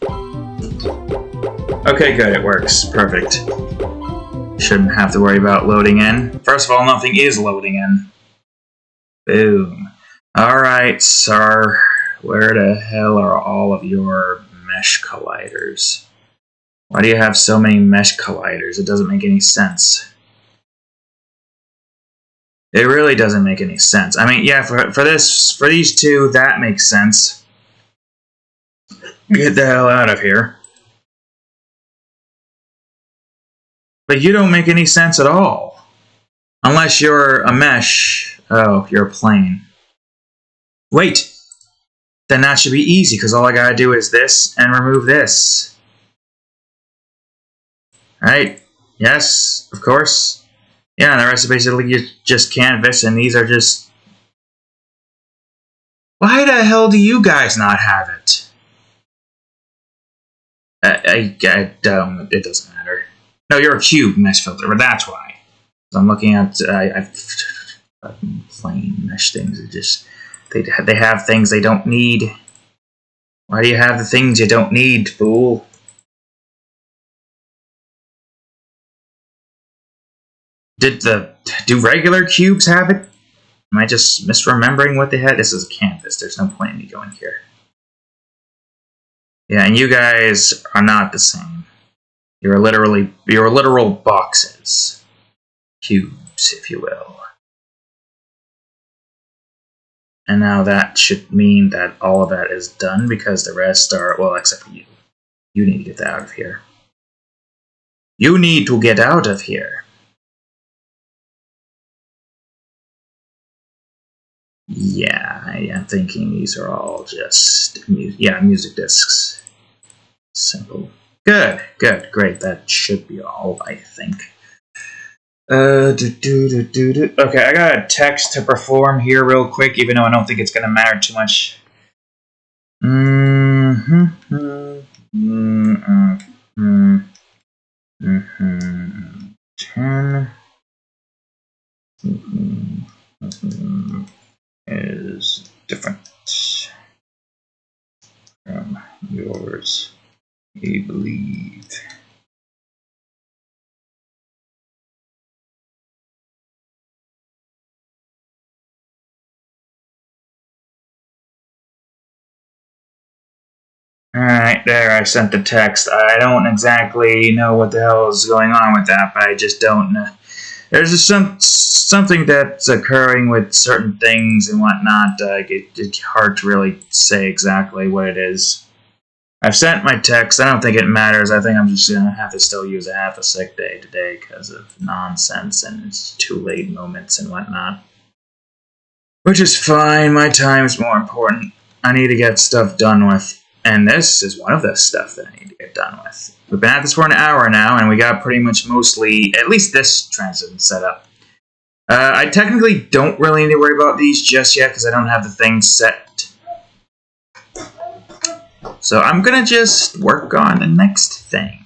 Okay, good, it works. Perfect. Shouldn't have to worry about loading in. First of all, nothing is loading in. Boom. Alright, sir. Where the hell are all of your mesh colliders? Why do you have so many mesh colliders? It doesn't make any sense. It really doesn't make any sense. I mean, yeah, for these two, that makes sense. Get the hell out of here. But you don't make any sense at all. Unless you're a mesh. Oh, you're a plane. Wait. Then that should be easy, because all I gotta do is this and remove this. Right? Yes, of course. Yeah, the rest is basically just canvas, and these are just... Why the hell do you guys not have it? I don't... It doesn't matter. No, you're a cube mesh filter, but that's why. So I'm looking at... plain mesh things. It just... They have things they don't need. Why do you have the things you don't need, fool? Do regular cubes have it? Am I just misremembering what they had? This is a canvas. There's no point in me going here. Yeah, and you guys are not the same. You're literal boxes. Cubes, if you will. And now that should mean that all of that is done, because the rest are, well, except for you. You need to get out of here. You need to get out of here. Yeah, I am thinking these are all just, music discs. Simple. Good, great. That should be all, I think. Okay, I got a text to perform here real quick, even though I don't think it's going to matter too much. 10 is different from yours, we believe. Alright, there, I sent the text. I don't exactly know what the hell is going on with that, but I just don't know. There's just something that's occurring with certain things and whatnot. It's hard to really say exactly what it is. I've sent my text. I don't think it matters. I think I'm just going to have to still use a half a sick day today because of nonsense and it's too late moments and whatnot. Which is fine. My time is more important. I need to get stuff done with. And this is one of the stuff that I need to get done with. We've been at this for an hour now, and we got pretty much mostly, at least this transition set up. I technically don't really need to worry about these just yet, because I don't have the thing set. So I'm going to just work on the next thing.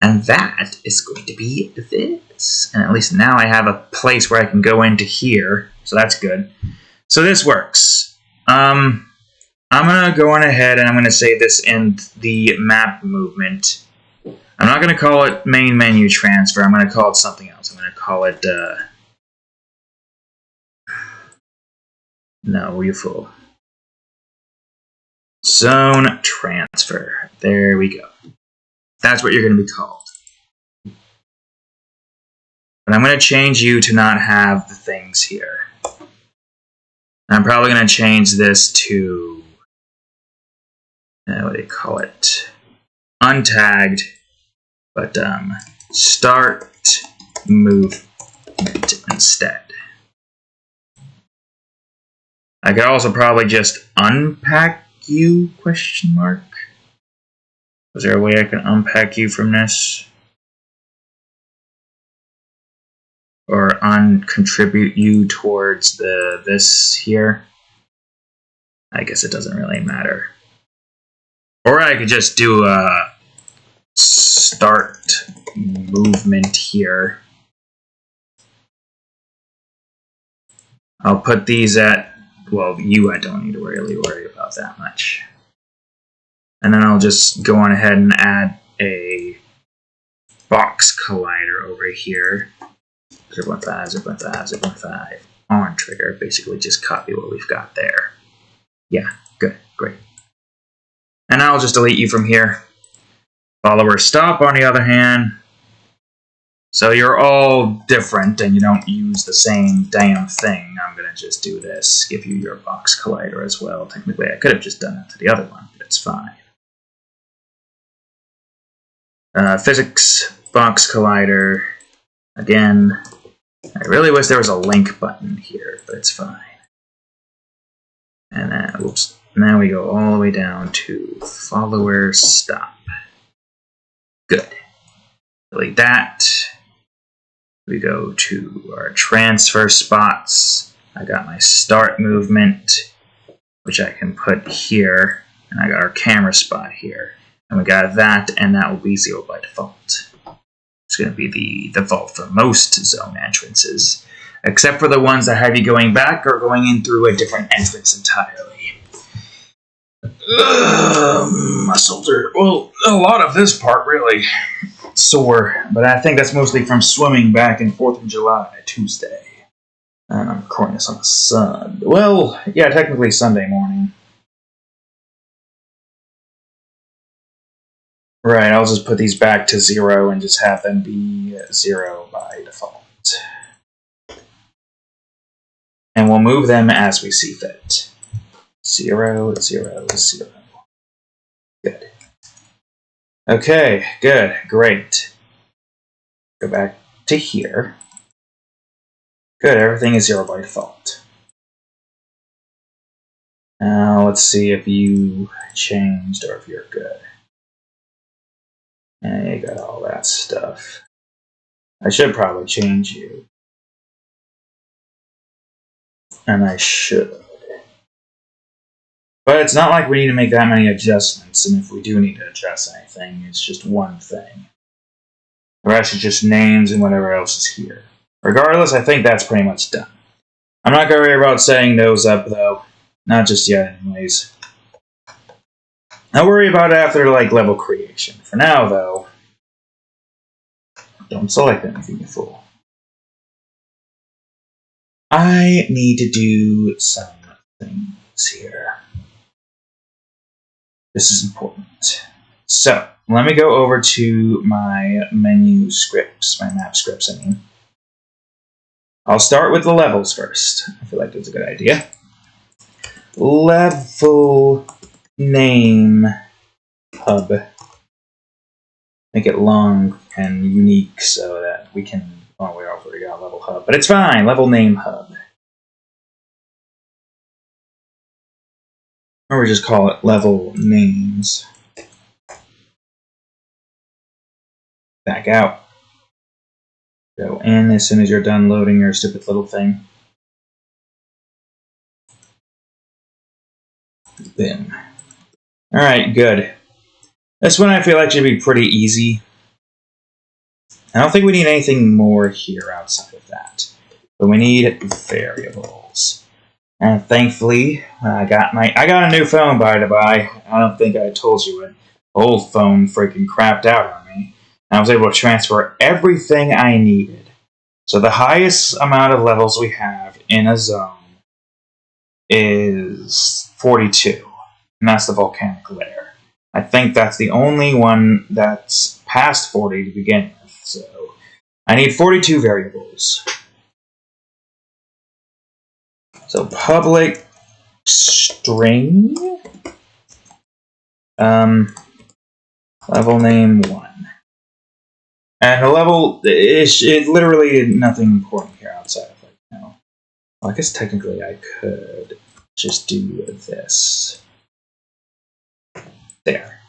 And that is going to be this. And at least now I have a place where I can go into here, so that's good. So this works. I'm going to go on ahead and I'm going to save this in the map movement. I'm not going to call it main menu transfer. I'm going to call it something else. I'm going to call it... No, you fool. Zone transfer. There we go. That's what you're going to be called. But I'm going to change you to not have the things here. I'm probably going to change this to... what do you call it? Untagged, but start movement instead. I could also probably just unpack you, question mark? Is there a way I can unpack you from this? Or uncontribute you towards this here? I guess it doesn't really matter. Or I could just do a start movement here. I'll put these at, well, you I don't need to really worry about that much. And then I'll just go on ahead and add a box collider over here. 0.5, 0.5, 0.5 on trigger. Basically just copy what we've got there. Yeah, good, great. And I'll just delete you from here. Follower stop, on the other hand. So you're all different and you don't use the same damn thing. I'm going to just do this. Give you your box collider as well. Technically, I could have just done that to the other one, but it's fine. Physics, box collider. Again, I really wish there was a link button here, but it's fine. And then, whoops, now we go all the way down to follower stop. Good. Delete that. We go to our transfer spots. I got my start movement, which I can put here. And I got our camera spot here. And we got that, and that will be 0 by default. It's going to be the default for most zone entrances, except for the ones that have you going back or going in through a different entrance entirely. My shoulders are, well, a lot of this part really sore, but I think that's mostly from swimming back in 4th of July, Tuesday. And I'm recording this on a Sunday. Well, yeah, technically Sunday morning. Right, I'll just put these back to 0 and just have them be 0 by default. And we'll move them as we see fit. 0, 0, 0. Good. Okay, good, great. Go back to here. Good, everything is 0 by default. Now let's see if you changed or if you're good. And you got all that stuff. I should probably change you. And I should. But it's not like we need to make that many adjustments, and if we do need to adjust anything, it's just one thing. The rest is just names and whatever else is here. Regardless, I think that's pretty much done. I'm not going to worry about setting those up, though. Not just yet, anyways. I'll worry about it after, level creation. For now, though, don't select anything, you fool. I need to do some things here. This is important. So, let me go over to my menu scripts, my map scripts, I mean. I'll start with the levels first. I feel like that's a good idea. Level name hub. Make it long and unique so that we can... Oh, we already got level hub. But it's fine. Level name hub. Or we just call it level names. Back out. Go in as soon as you're done loading your stupid little thing. Boom. Alright, good. This one I feel like should be pretty easy. I don't think we need anything more here outside of that. But we need variables. And thankfully, I got a new phone, by the by. I don't think I told you it. Old phone freaking crapped out on me. I was able to transfer everything I needed. So the highest amount of levels we have in a zone is 42. And that's the volcanic layer. I think that's the only one that's past 40 to begin with. So I need 42 variables. So public string level name 1. And the level it literally nothing important here outside of well, I guess technically I could just do this. There.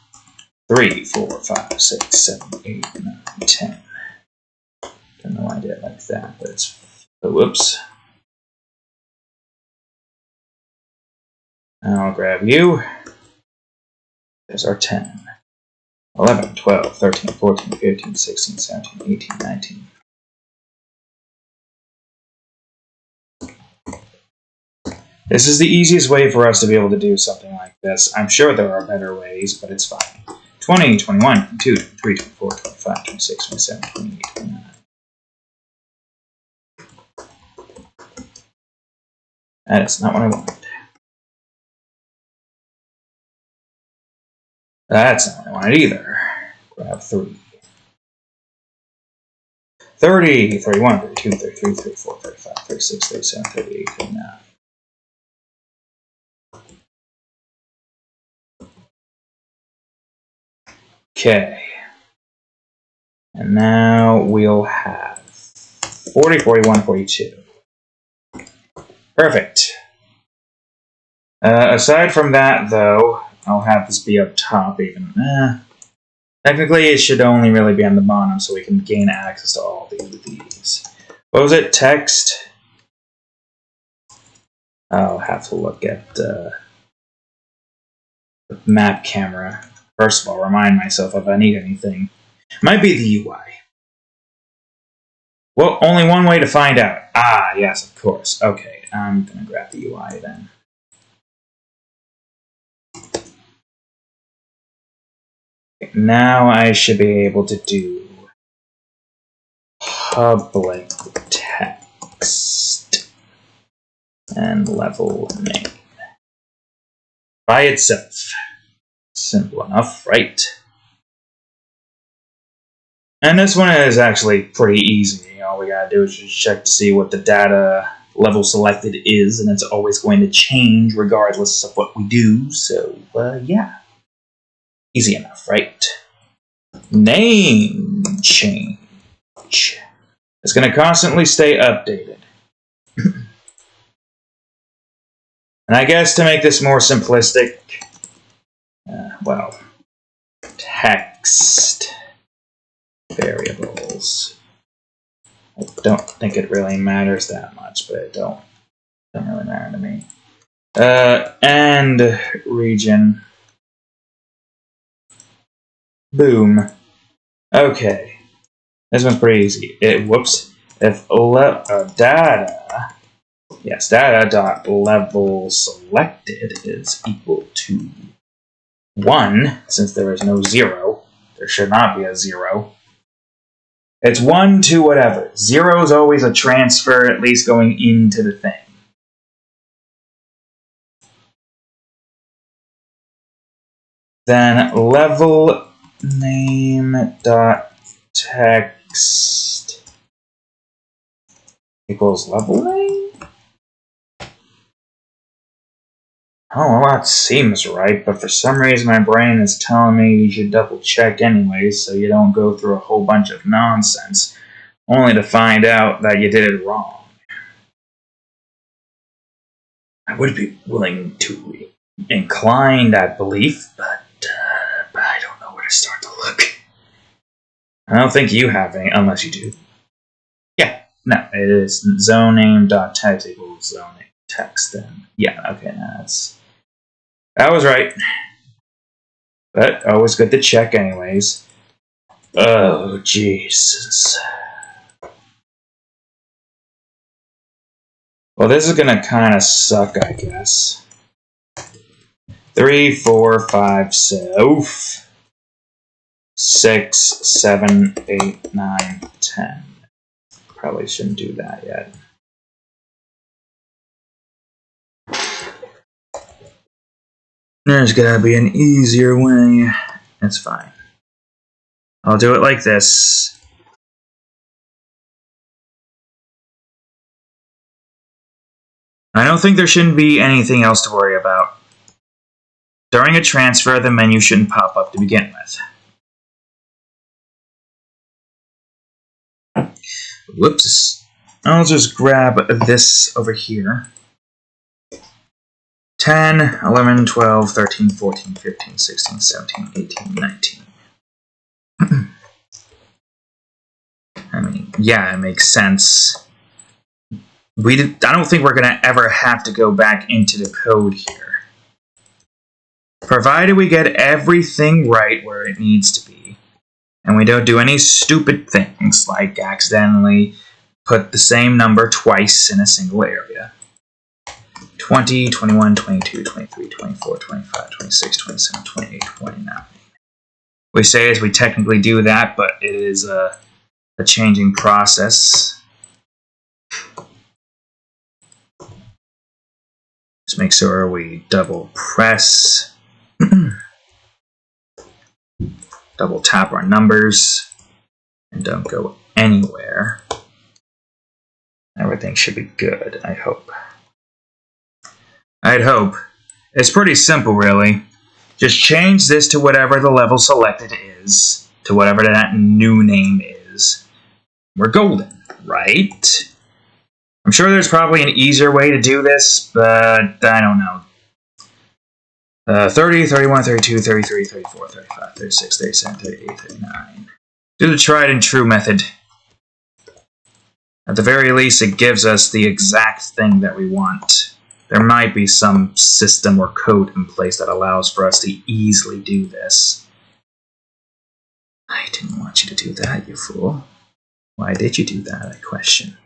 3, 4, 5, 6, 7, 8, 9, 10. Don't know why I did it like that, but it's whoops. I'll grab you. There's our 10. 11, 12, 13, 14, 15, 16, 17, 18, 19. This is the easiest way for us to be able to do something like this. I'm sure there are better ways, but it's fine. 20, 21, 22, 23, 24, 25, 26, 27, 28, 29. That is not what I wanted. That's not what I wanted either. Grab 3. 30, 31, 32, 33, 34, 35, 36, 37, 38, 39. Okay. And now we'll have 40, 41, 42. Perfect. Aside from that, though, I'll have this be up top even. Technically, it should only really be on the bottom so we can gain access to all these. What was it? Text? I'll have to look at the map camera. First of all, remind myself if I need anything. Might be the UI. Well, only one way to find out. Ah, yes, of course. Okay, I'm going to grab the UI then. Now I should be able to do public text and level name by itself. Simple enough, right? And this one is actually pretty easy. All we gotta do is just check to see what the data level selected is, and it's always going to change regardless of what we do, so yeah. Easy enough, right? Name change. It's going to constantly stay updated. And I guess to make this more simplistic, well, text variables. I don't think it really matters that much, but it don't really matter to me. And region. Boom. Okay. This one's pretty easy. If data.level selected is equal to 1, since there is no 0, there should not be a 0. It's 1 to whatever. 0 is always a transfer, at least going into the thing. Then level name dot text equals level name? Oh, well, that seems right, but for some reason my brain is telling me you should double check anyways so you don't go through a whole bunch of nonsense, only to find out that you did it wrong. I would be willing to incline that belief, but I don't know where to start to look. I don't think you have any, unless you do. Yeah, no, it is zonename.text equals zonename text then. Yeah, okay, that was right. But always good to check anyways. Oh, Jesus. Well, this is gonna kind of suck, I guess. 3, 4, 5, 6, 7, 8, 9, 10. Probably shouldn't do that yet. There's gotta be an easier way. It's fine. I'll do it like this. I don't think there shouldn't be anything else to worry about. During a transfer, the menu shouldn't pop up to begin with. Whoops. I'll just grab this over here. 10, 11, 12, 13, 14, 15, 16, 17, 18, 19. I mean, yeah, it makes sense. I don't think we're going to ever have to go back into the code here. Provided we get everything right where it needs to be, and we don't do any stupid things like accidentally put the same number twice in a single area. 20, 21, 22, 23, 24, 25, 26, 27, 28, 29. We say as we technically do that, but it is a changing process. Just make sure we double press. Double tap our numbers and don't go anywhere. Everything should be good, I hope. I'd hope. It's pretty simple, really. Just change this to whatever the level selected is, to whatever that new name is. We're golden, right? I'm sure there's probably an easier way to do this, but I don't know. 30, 31, 32, 33, 34, 35, 36, 37, 38, 39. Do the tried and true method. At the very least, it gives us the exact thing that we want. There might be some system or code in place that allows for us to easily do this. I didn't want you to do that, you fool. Why did you do that, I question.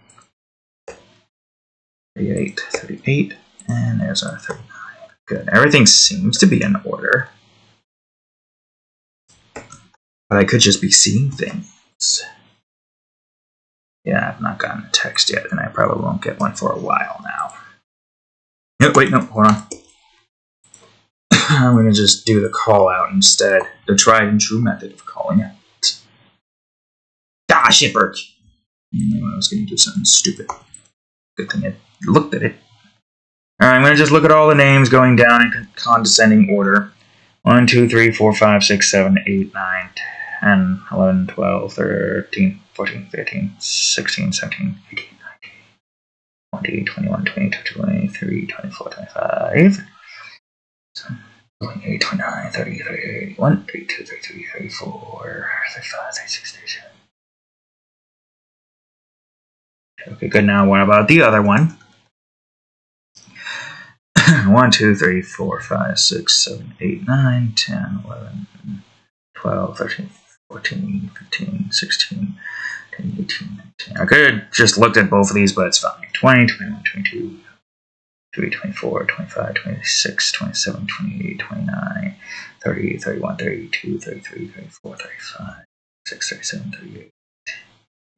38, 38, and there's our 39. Good. Everything seems to be in order. But I could just be seeing things. Yeah, I've not gotten a text yet, and I probably won't get one for a while now. No, wait, no, hold on. I'm going to just do the call out instead. The tried and true method of calling out. Ah, shit, Burke. I was going to do something stupid. Good thing I looked at it. Alright, I'm going to just look at all the names going down in condescending order. 1, 2, 3, 4, 5, 6, 7, 8, 9, 10, 11, 12, 13, 14, 15, 16, 17, 18, 19, 20, 21, 22, 23, 24, 25, 28, 29, 30, 31, 32, 33, 34, 35, 36, 37. Okay, good. Now, what about the other one? 1, 2, 3, 4, 5, 6, 7, 8, 9, 10, 11, 12, 13, 14, 15, 16, 18, 19. I could have just looked at both of these, but it's fine. 20, 21, 22, 23, 24, 25, 26, 27, 28, 29, 30, 31, 32, 33, 34, 35, 36, 37, 38,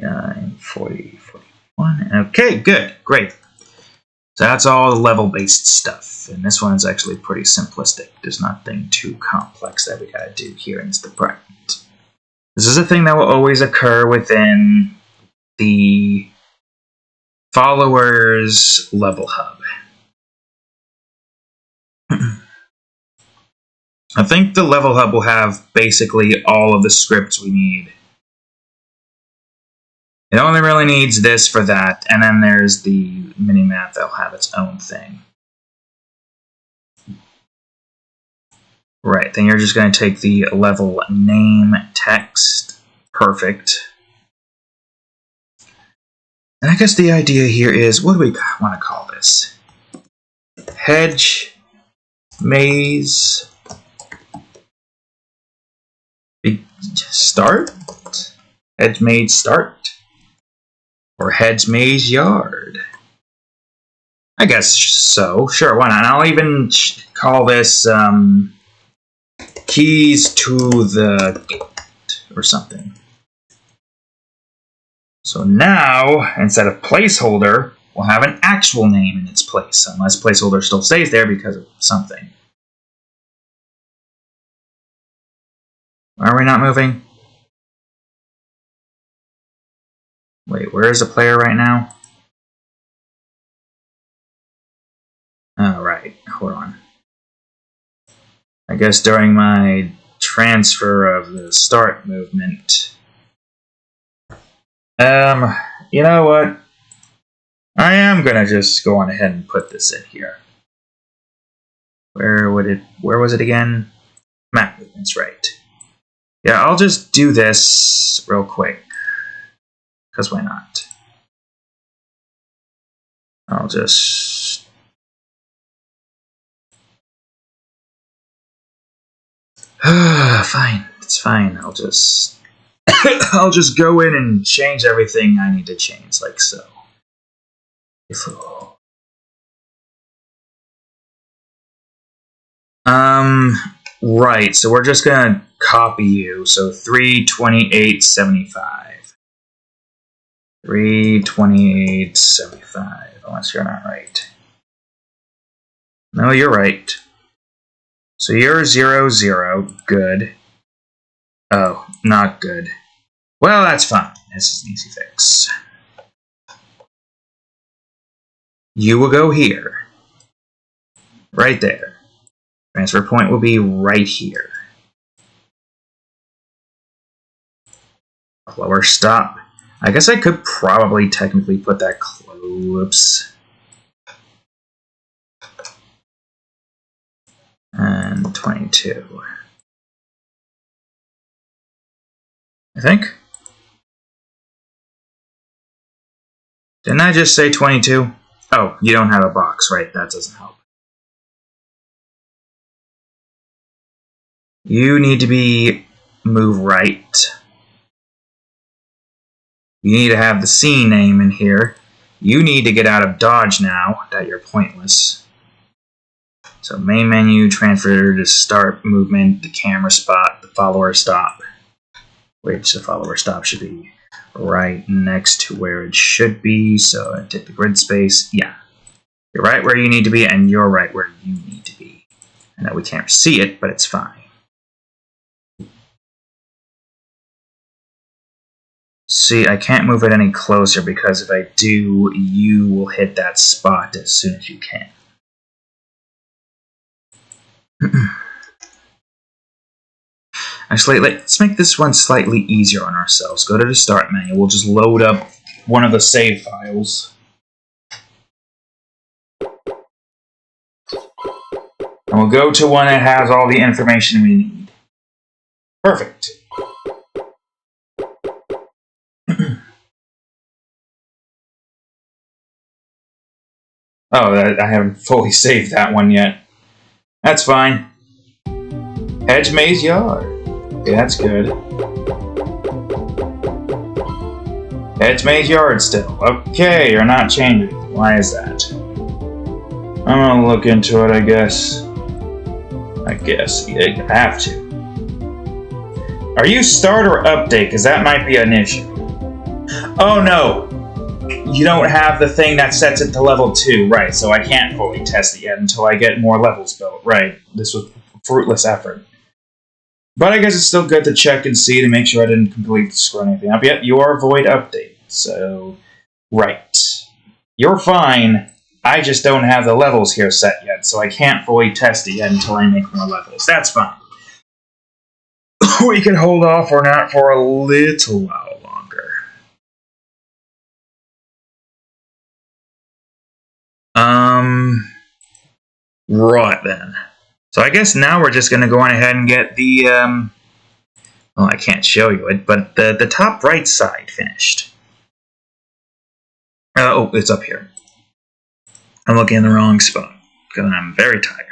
39, 40, 41. Okay, good. Great. So that's all the level-based stuff. And this one's actually pretty simplistic. There's nothing too complex that we gotta do here in this department. This is a thing that will always occur within the followers level hub. I think the level hub will have basically all of the scripts we need. It only really needs this for that, and then there's the minimap that'll have its own thing. Right, then you're just going to take the level name text. Perfect. And I guess the idea here is, what do we want to call this? Hedge, maze, start? Hedge maze start? Or hedge maze yard? I guess so. Sure, why not? I'll even call this keys to the gate or something. So now, instead of placeholder, we'll have an actual name in its place, unless placeholder still stays there because of something. Are we not moving? Wait, where is the player right now? Oh, right. Hold on. I guess during my transfer of the start movement... you know what? I am gonna just go on ahead and put this in here. Where was it again? Map movements, right. Yeah, I'll just do this real quick. Because why not? I'll just... fine, it's fine. I'll just go in and change everything I need to change, like so. Right, so we're just gonna copy you. So 328.75. 328.75, unless you're not right. No, you're right. So you're 0, 0. Good. Oh, not good. Well, that's fine. This is an easy fix. You will go here. Right there. Transfer point will be right here. Lower stop. I guess I could probably technically put that close. And 22. I think. Didn't I just say 22? Oh, you don't have a box, right? That doesn't help. You need to move right. You need to have the scene name in here. You need to get out of dodge now that you're pointless. So main menu, transfer to start movement, the camera spot, the follower stop. Which the follower stop should be right next to where it should be. So I take the grid space. Yeah. You're right where you need to be, and you're right where you need to be. I know we can't see it, but it's fine. See, I can't move it any closer because if I do, you will hit that spot as soon as you can. Actually, let's make this one slightly easier on ourselves. Go to the start menu. We'll just load up one of the save files. And we'll go to one that has all the information we need. Perfect. Oh, I haven't fully saved that one yet. That's fine. Hedge Maze Yard. Okay, that's good. Hedge Maze Yard still. Okay, you're not changing. Why is that? I'm gonna look into it, I guess. You have to. Are you start or update? Because that might be an issue. Oh no! You don't have the thing that sets it to level 2, right, so I can't fully test it yet until I get more levels built, right. This was fruitless effort. But I guess it's still good to check and see to make sure I didn't completely screw anything up yet. You are void update, so... Right. You're fine, I just don't have the levels here set yet, so I can't fully test it yet until I make more levels. That's fine. We can hold off or not for a little while longer. Right then. So I guess now we're just going to go on ahead and get the, well, I can't show you it, but the top right side finished. Oh, it's up here. I'm looking in the wrong spot, because I'm very tired.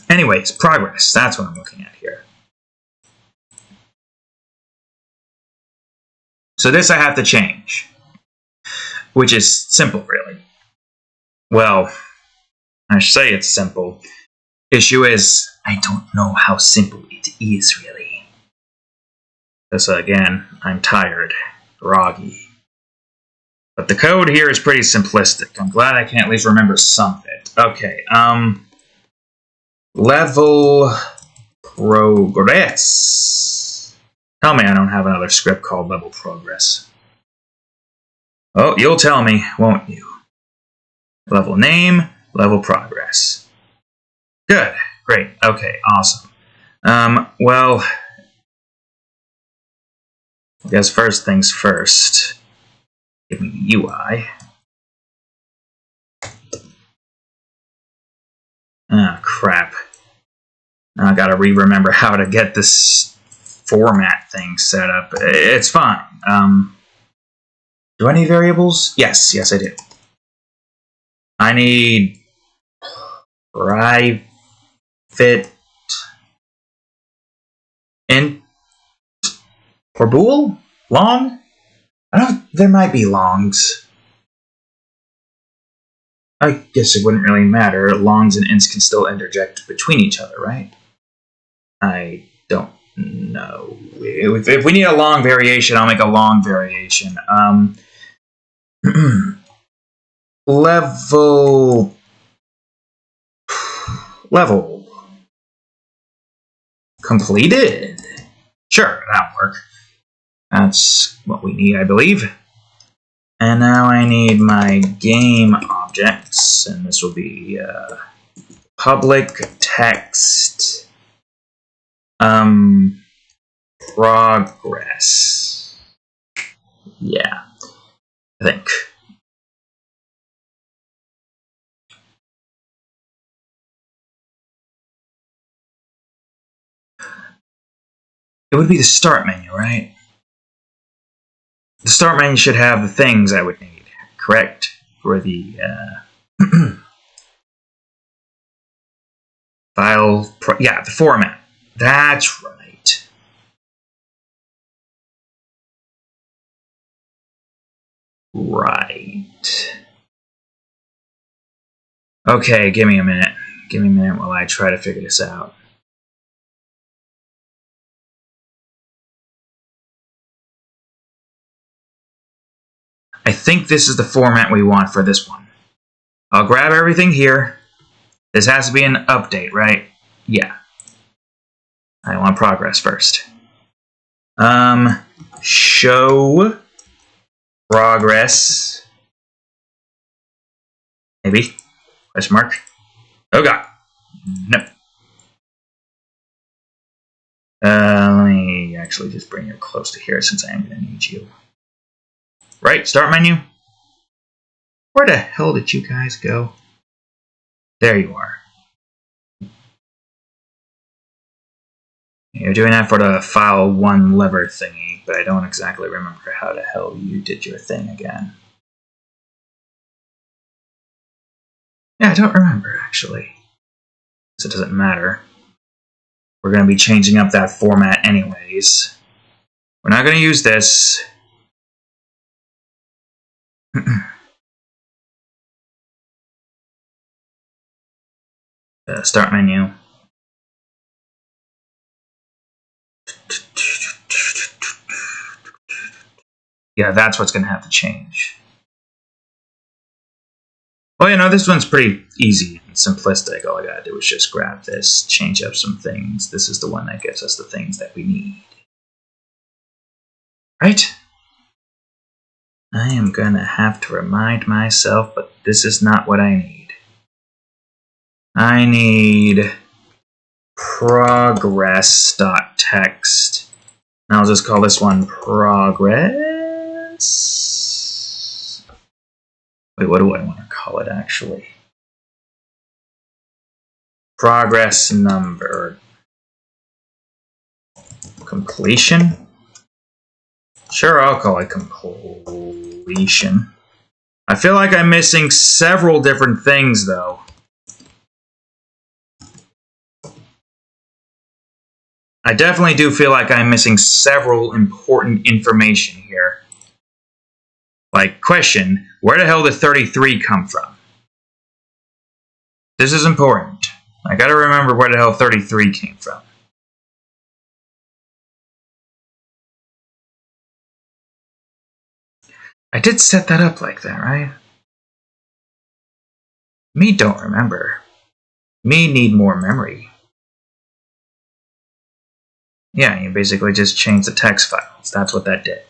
Anyways, progress. That's what I'm looking at here. So this I have to change. Which is simple, really. Well, I say it's simple. Issue is, I don't know how simple it is, really. Because, again, I'm tired, groggy. But the code here is pretty simplistic. I'm glad I can at least remember some of it. Okay, level progress. Tell me I don't have another script called level progress. Oh, you'll tell me, won't you? Level name, level progress. Good, great, okay, awesome. Well, I guess first things first. Give me the UI. Ah, crap. Now I gotta remember how to get this format thing set up. It's fine. Do I need variables? Yes, I do. I need private int or bool? Long? There might be longs. I guess it wouldn't really matter. Longs and ints can still interject between each other, right? I don't know. If we need a long variation, I'll make a long variation. Level. Completed. Sure, that'll work. That's what we need, I believe. And now I need my game objects, and this will be public text progress. Yeah, I think. It would be the start menu, right? The start menu should have the things I would need, correct? For the file, yeah, the format. That's right. Right. Okay, give me a minute. Give me a minute while I try to figure this out. I think this is the format we want for this one. I'll grab everything here. This has to be an update, right? Yeah. I want progress first. Show progress. Maybe. Question mark. Oh god. No. Let me actually just bring you close to here since I am going to need you. Right, start menu. Where the hell did you guys go? There you are. You're doing that for the file one lever thingy, but I don't exactly remember how the hell you did your thing again. Yeah, I don't remember actually. So it doesn't matter. We're going to be changing up that format anyways. We're not going to use this. Start menu. Yeah, that's what's going to have to change. Well, you know, this one's pretty easy and simplistic. All I got to do is just grab this, change up some things. This is the one that gives us the things that we need. Right? I am going to have to remind myself, but this is not what I need. I need progress.text. And I'll just call this one progress. Wait, what do I want to call it actually? Progress number. Completion? Sure, I'll call it completion. I feel like I'm missing several different things though. I definitely do feel like I'm missing several important information here. Like, question, where the hell did 33 come from? This is important. I gotta remember where the hell 33 came from. I did set that up like that, right? Me don't remember. Me need more memory. Yeah, you basically just change the text files. That's what that did.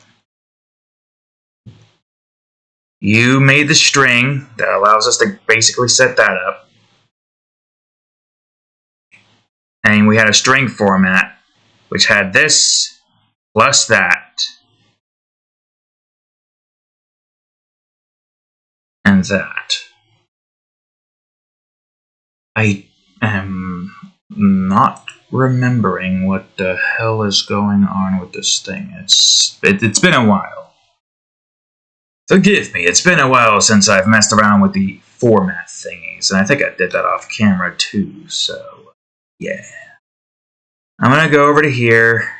You made the string that allows us to basically set that up. And we had a string format, which had this plus that. And that. I am not remembering what the hell is going on with this thing. It's been a while. Forgive me, it's been a while since I've messed around with the format thingies, and I think I did that off camera too, so yeah. I'm gonna go over to here.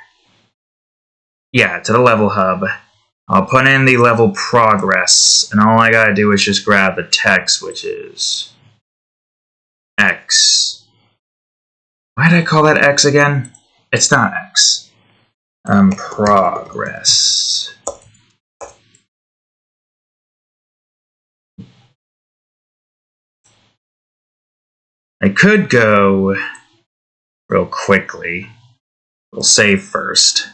Yeah, to the level hub. I'll put in the level progress, and all I gotta do is just grab the text, which is X. Why did I call that X again? It's not X. Progress. I could go real quickly. We'll save first.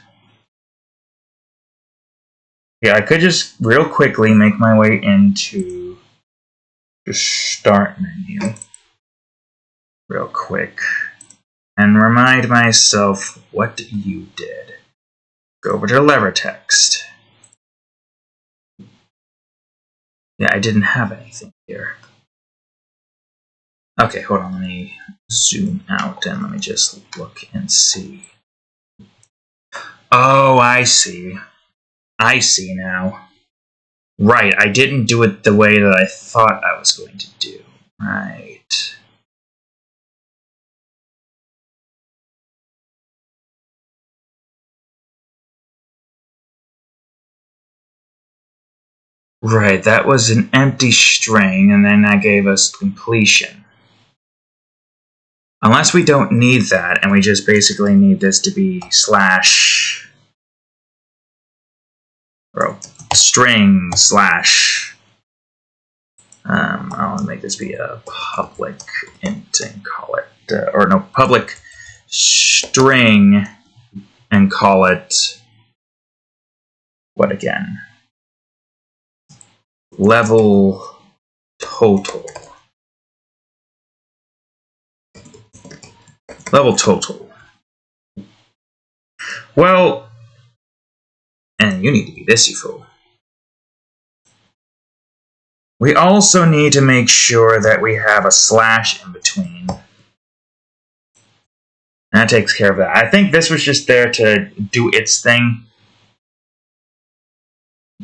Yeah, I could just real quickly make my way into the start menu real quick and remind myself what you did. Go over to lever text. Yeah, I didn't have anything here. Okay, hold on, let me zoom out and let me just look and see. Oh, I see. I see now. Right, I didn't do it the way that I thought I was going to do. Right. Right, that was an empty string, and then that gave us completion. Unless we don't need that, and we just basically need this to be slash, or string slash, I'll make this be a public int and call it, or no, public string and call it, what again? Level total. Level total. Well, and you need to be this, you fool. We also need to make sure that we have a slash in between. And that takes care of that. I think this was just there to do its thing.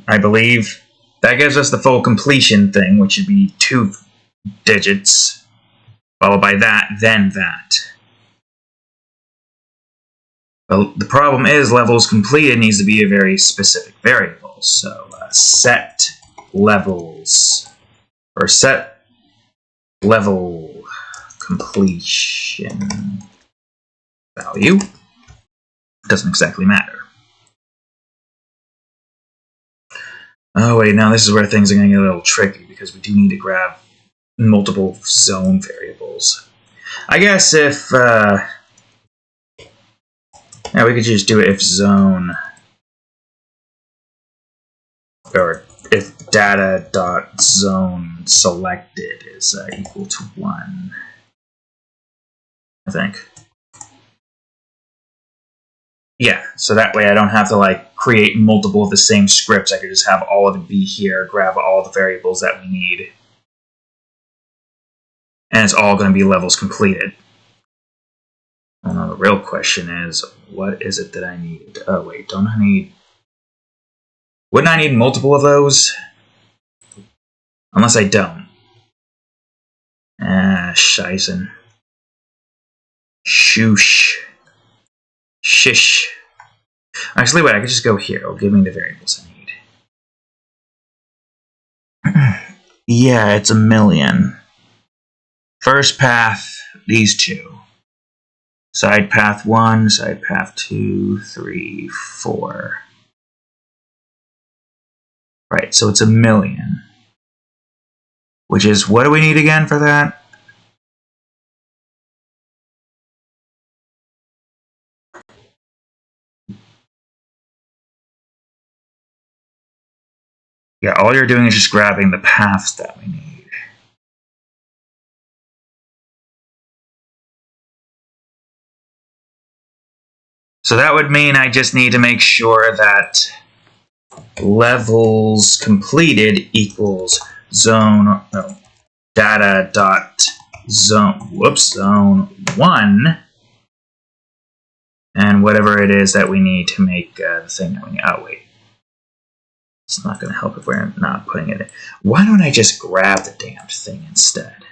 I believe. That gives us the full completion thing, which would be 2 digits, followed by that, then that. But the problem is levels completed needs to be a very specific variable. So set levels, or set level completion value. Doesn't exactly matter. Oh wait, now this is where things are going to get a little tricky, because we do need to grab multiple zone variables. I guess if, yeah, we could just do it if zone, or if data.zone selected is equal to 1, I think. Yeah, so that way I don't have to like create multiple of the same scripts. I could just have all of it be here, grab all the variables that we need. And it's all going to be levels completed. Well, now the real question is, what is it that I need? Oh wait, don't I need... Wouldn't I need multiple of those? Unless I don't. Scheisen. Shoosh. Shish. Actually, wait, I could just go here. It'll give me the variables I need. Yeah, it's 1,000,000. First path, these two. Side path 1, side path 2, 3, 4. Right, so it's 1,000,000. Which is, what do we need again for that? Yeah, all you're doing is just grabbing the paths that we need. So that would mean I just need to make sure that levels completed equals zone, no, data dot zone, zone 1, and whatever it is that we need to make the thing that we need. Oh, wait. It's not going to help if we're not putting it in. Why don't I just grab the damned thing instead?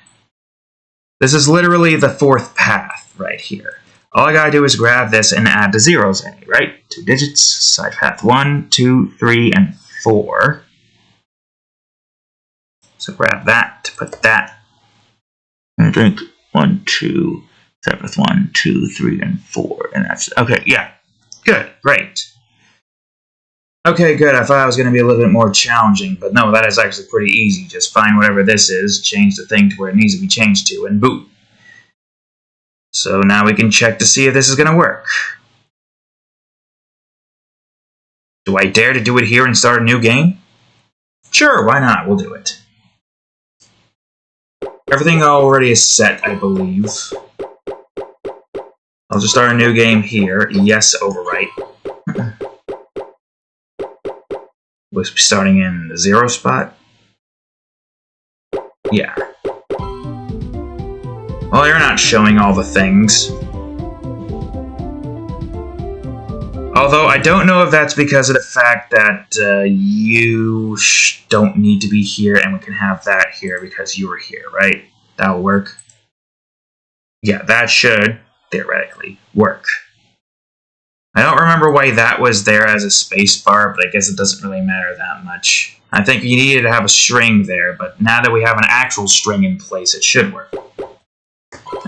This is literally the 4th path right here. All I gotta do is grab this and add the zeros in it, right? 2 digits, side path 1, 2, 3, and 4. So grab that to put that. And drink 1, 2, side path 1, 2, 3, and 4. And that's okay, yeah. Good, great. Okay, good. I thought it was going to be a little bit more challenging, but no, that is actually pretty easy. Just find whatever this is, change the thing to where it needs to be changed to, and boom. So now we can check to see if this is going to work. Do I dare to do it here and start a new game? Sure, why not? We'll do it. Everything already is set, I believe. I'll just start a new game here. Yes, overwrite. We'll be starting in the 0 spot. Yeah. Well, you're not showing all the things. Although, I don't know if that's because of the fact that you don't need to be here and we can have that here because you were here, right? That'll work. Yeah, that should, theoretically, work. I don't remember why that was there as a space bar, but I guess it doesn't really matter that much. I think you needed to have a string there, but now that we have an actual string in place, it should work.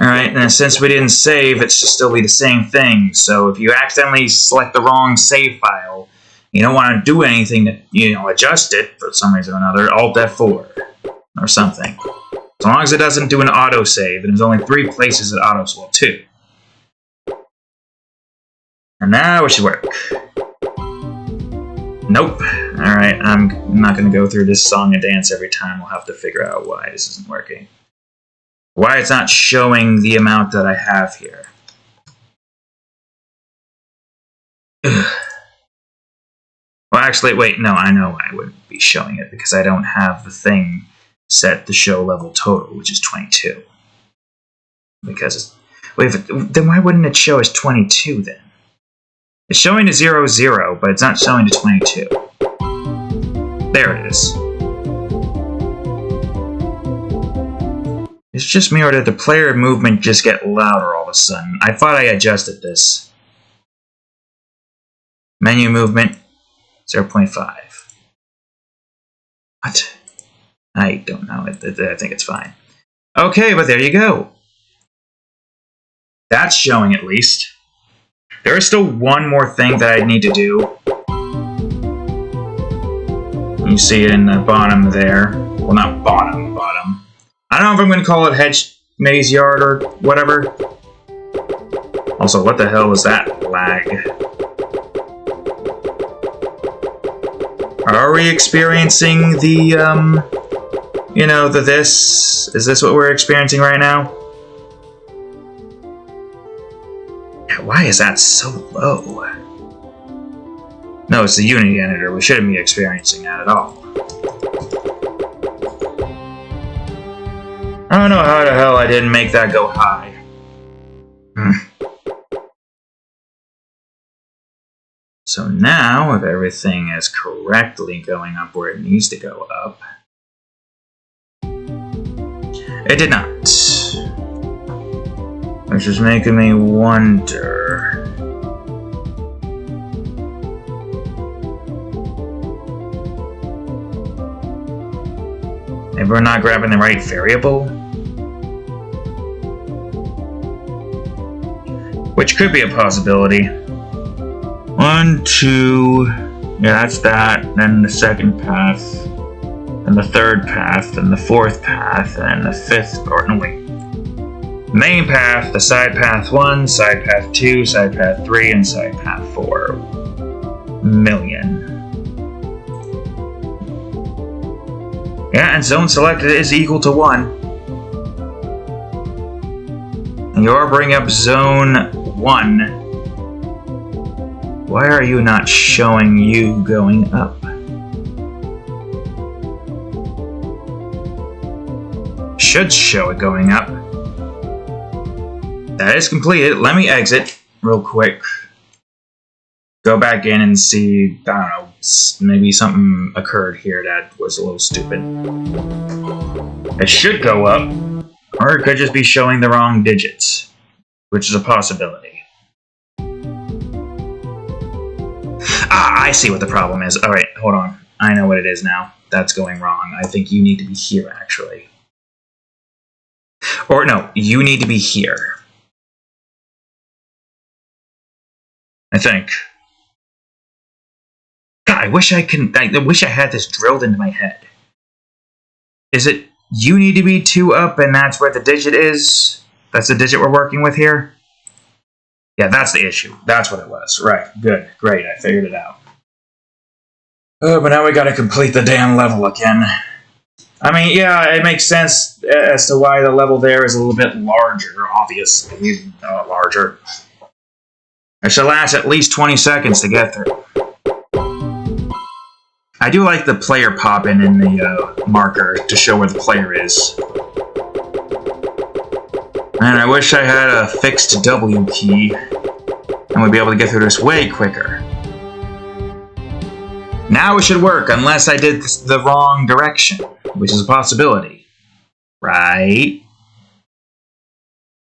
Alright, and since we didn't save, it should still be the same thing. So if you accidentally select the wrong save file, you don't want to do anything to, adjust it for some reason or another, Alt F4 or something. As long as it doesn't do an autosave, and there's only 3 places that autos will, 2. And now it should work. Nope. Alright, I'm not going to go through this song and dance every time. We'll have to figure out why this isn't working. Why it's not showing the amount that I have here. Well, actually, wait, no, I know I wouldn't be showing it because I don't have the thing set to show level total, which is 22. Because, wait, then why wouldn't it show as 22 then? It's showing to 0, 0, but it's not showing to 22. There it is. It's just me, or did the player movement just get louder all of a sudden? I thought I adjusted this. Menu movement, 0.5. What? I don't know. I think it's fine. Okay, but there you go. That's showing at least. There is still one more thing that I need to do. You see it in the bottom there. Well, not bottom, bottom. I don't know if I'm going to call it Hedge Maze Yard or whatever. Also, what the hell was that lag? Are we experiencing the, this? Is this what we're experiencing right now? Yeah, why is that so low? No, it's the Unity editor. We shouldn't be experiencing that at all. I don't know how the hell I didn't make that go high. So now, if everything is correctly going up where it needs to go up... It did not. Which is making me wonder... Maybe we're not grabbing the right variable? Which could be a possibility. 1, 2... Yeah, that's that. Then the second path. Then the third path. Then the fourth path. And the fifth... Or, no, wait. Main path, the side path 1, side path 2, side path 3, and side path 4. Million. Yeah, and zone selected is equal to 1. And you are bringing up zone 1. Why are you not showing you going up? Should show it going up. That is completed. Let me exit real quick. Go back in and see, I don't know, maybe something occurred here that was a little stupid. It should go up, or it could just be showing the wrong digits, which is a possibility. Ah, I see what the problem is. Alright, hold on. I know what it is now. That's going wrong. I think you need to be here, actually. Or no, you need to be here. I think. God, I wish I had this drilled into my head. Is it you need to be 2 up and that's where the digit is? That's the digit we're working with here? Yeah, that's the issue. That's what it was. Right, good, great, I figured it out. Oh, but now we gotta complete the damn level again. I mean, yeah, it makes sense as to why the level there is a little bit larger, obviously. Larger. It should last at least 20 seconds to get through. I do like the player pop-in in the marker to show where the player is. Man, I wish I had a fixed W key and would be able to get through this way quicker. Now it should work, unless I did the wrong direction, which is a possibility. Right?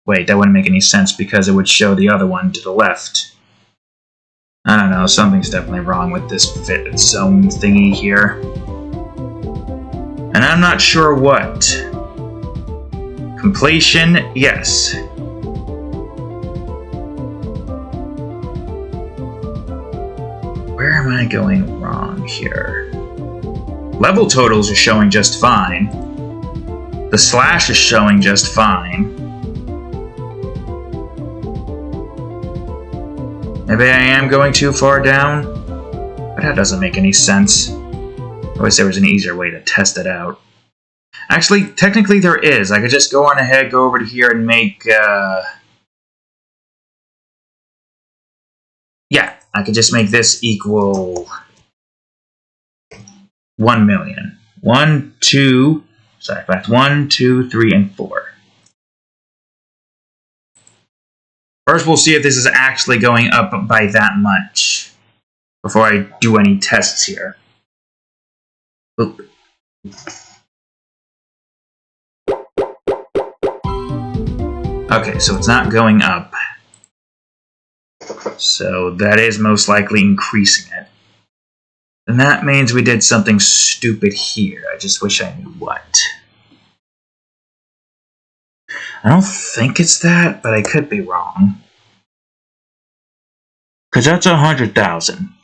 Wait, that wouldn't make any sense because it would show the other one to the left. I don't know, something's definitely wrong with this fit zone thingy here. And I'm not sure what. Completion, yes. Where am I going wrong here? Level totals are showing just fine. The slash is showing just fine. Maybe I am going too far down? But that doesn't make any sense. I wish there was an easier way to test it out. Actually, technically there is. I could just go on ahead, go over to here and make, yeah, I could just make this equal 1 million. 1, 2, sorry, that's 1, 2, 3, and 4. First, we'll see if this is actually going up by that much before I do any tests here. Oop. Okay, so it's not going up. So that is most likely increasing it. And that means we did something stupid here. I just wish I knew what. I don't think it's that, but I could be wrong. Because that's 100,000.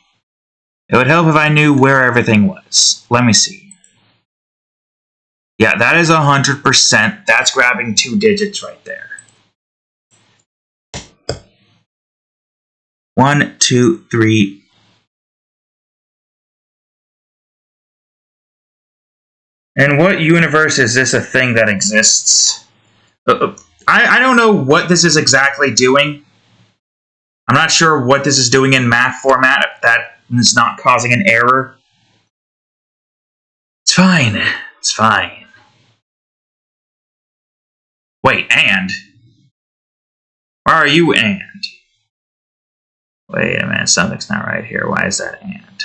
It would help if I knew where everything was. Let me see. Yeah, that is 100%. That's grabbing 2 digits right there. 1, 2, 3. In what universe is this a thing that exists? I don't know what this is exactly doing. I'm not sure what this is doing in math format, if that is not causing an error. It's fine. It's fine. Wait, and? Where are you, and? Wait a minute, something's not right here. Why is that and?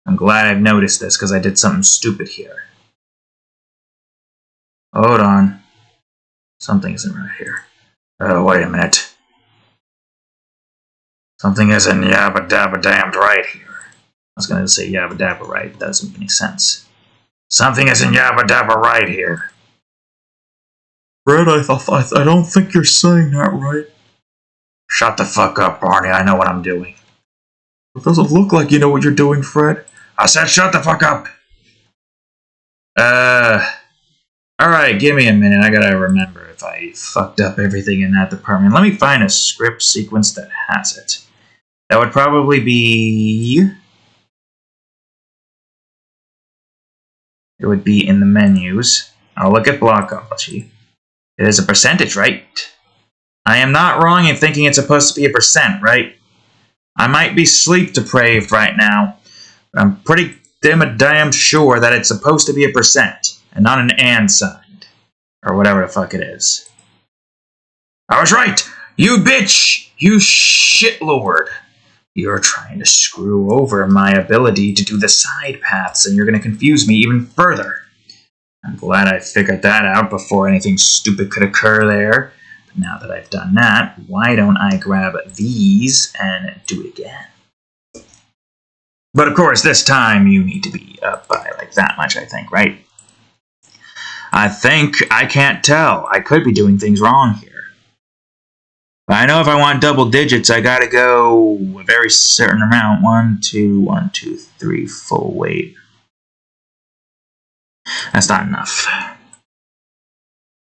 I'm glad I've noticed this, because I did something stupid here. Hold on. Something isn't right here. Oh, wait a minute. Something isn't yabba dabba damned right here. I was going to say yabba dabba right. That doesn't make any sense. Something isn't yabba dabba right here. Fred, I don't think you're saying that right. Shut the fuck up, Barney. I know what I'm doing. It doesn't look like you know what you're doing, Fred. I said shut the fuck up. Alright, give me a minute. I gotta remember if I fucked up everything in that department. Let me find a script sequence that has it. That would probably be... It would be in the menus. I'll look at blockology. It is a percentage, right? I am not wrong in thinking it's supposed to be a percent, right? I might be sleep depraved right now, but I'm pretty damn sure that it's supposed to be a percent, and not an and sign, or whatever the fuck it is. I was right! You bitch! You shitlord! You're trying to screw over my ability to do the side paths, and you're going to confuse me even further. I'm glad I figured that out before anything stupid could occur there. But now that I've done that, why don't I grab these and do it again? But of course, this time you need to be up by like that much, I think, right? I think I can't tell. I could be doing things wrong here. But I know if I want double digits, I gotta go a very certain amount. 1, 2, 1, 2, 3, full weight. That's not enough.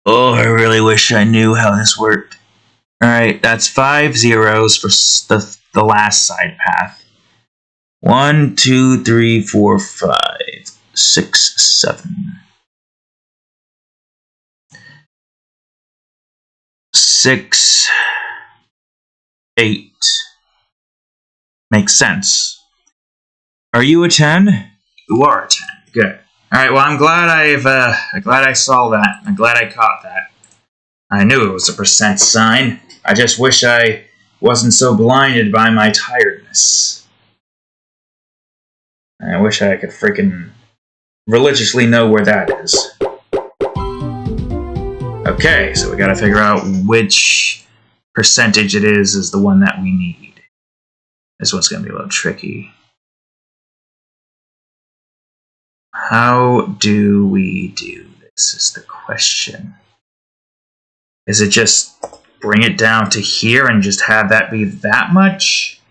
Oh, I really wish I knew how this worked. Alright, that's 5 zeros for the last side path. 1, 2, 3, 4, 5, 6, 7. 6, 8. Makes sense. Are you a 10? You are a 10. Good. Alright, well, I'm glad I saw that. I'm glad I caught that. I knew it was a percent sign. I just wish I wasn't so blinded by my tiredness. I wish I could freaking religiously know where that is. Okay, so we gotta figure out which percentage it is the one that we need. This one's gonna be a little tricky. How do we do this is the question. Is it just bring it down to here and just have that be that much?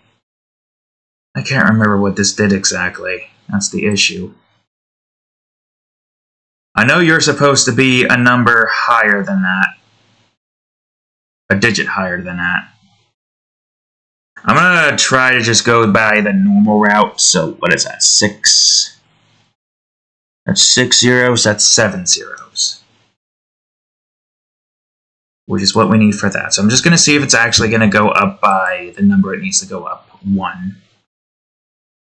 I can't remember what this did exactly. That's the issue. I know you're supposed to be a number higher than that. A digit higher than that. I'm gonna try to just go by the normal route. So what is that? 6. That's 6 zeros, that's 7 zeros. Which is what we need for that. So I'm just gonna see if it's actually gonna go up by the number it needs to go up, 1.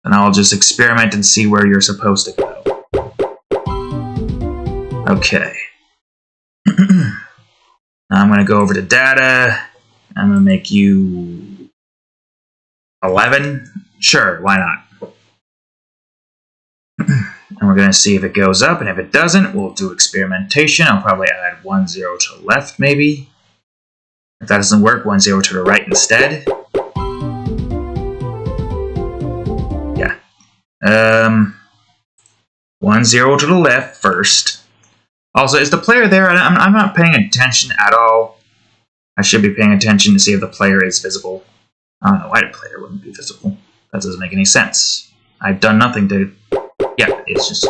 And I'll just experiment and see where you're supposed to go. Okay. I'm going to go over to data. I'm going to make you 11. Sure, why not? And we're going to see if it goes up, and if it doesn't, we'll do experimentation. I'll probably add 1 0 to the left, maybe. If that doesn't work, 1 0 to the right instead. Yeah. 1 0 to the left first. Also, is the player there? I'm not paying attention at all. I should be paying attention to see if the player is visible. I don't know why the player wouldn't be visible. That doesn't make any sense. I've done nothing to... Yeah, it's just...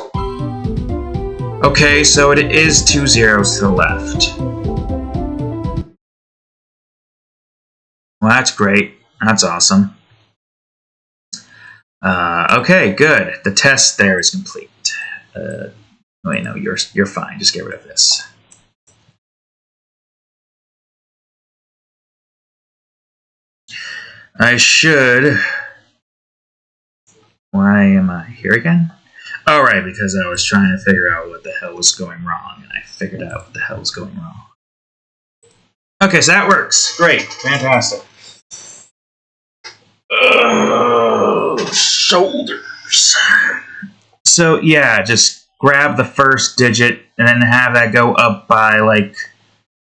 Okay, so it is 2 zeros to the left. Well, that's great. That's awesome. Okay, good. The test there is complete. Wait, no, you're fine. Just get rid of this. I should... Why am I here again? Oh, right, because I was trying to figure out what the hell was going wrong, and I figured out what the hell was going wrong. Okay, so that works. Great. Fantastic. Shoulders. So, yeah, just grab the first digit and then have that go up by, like...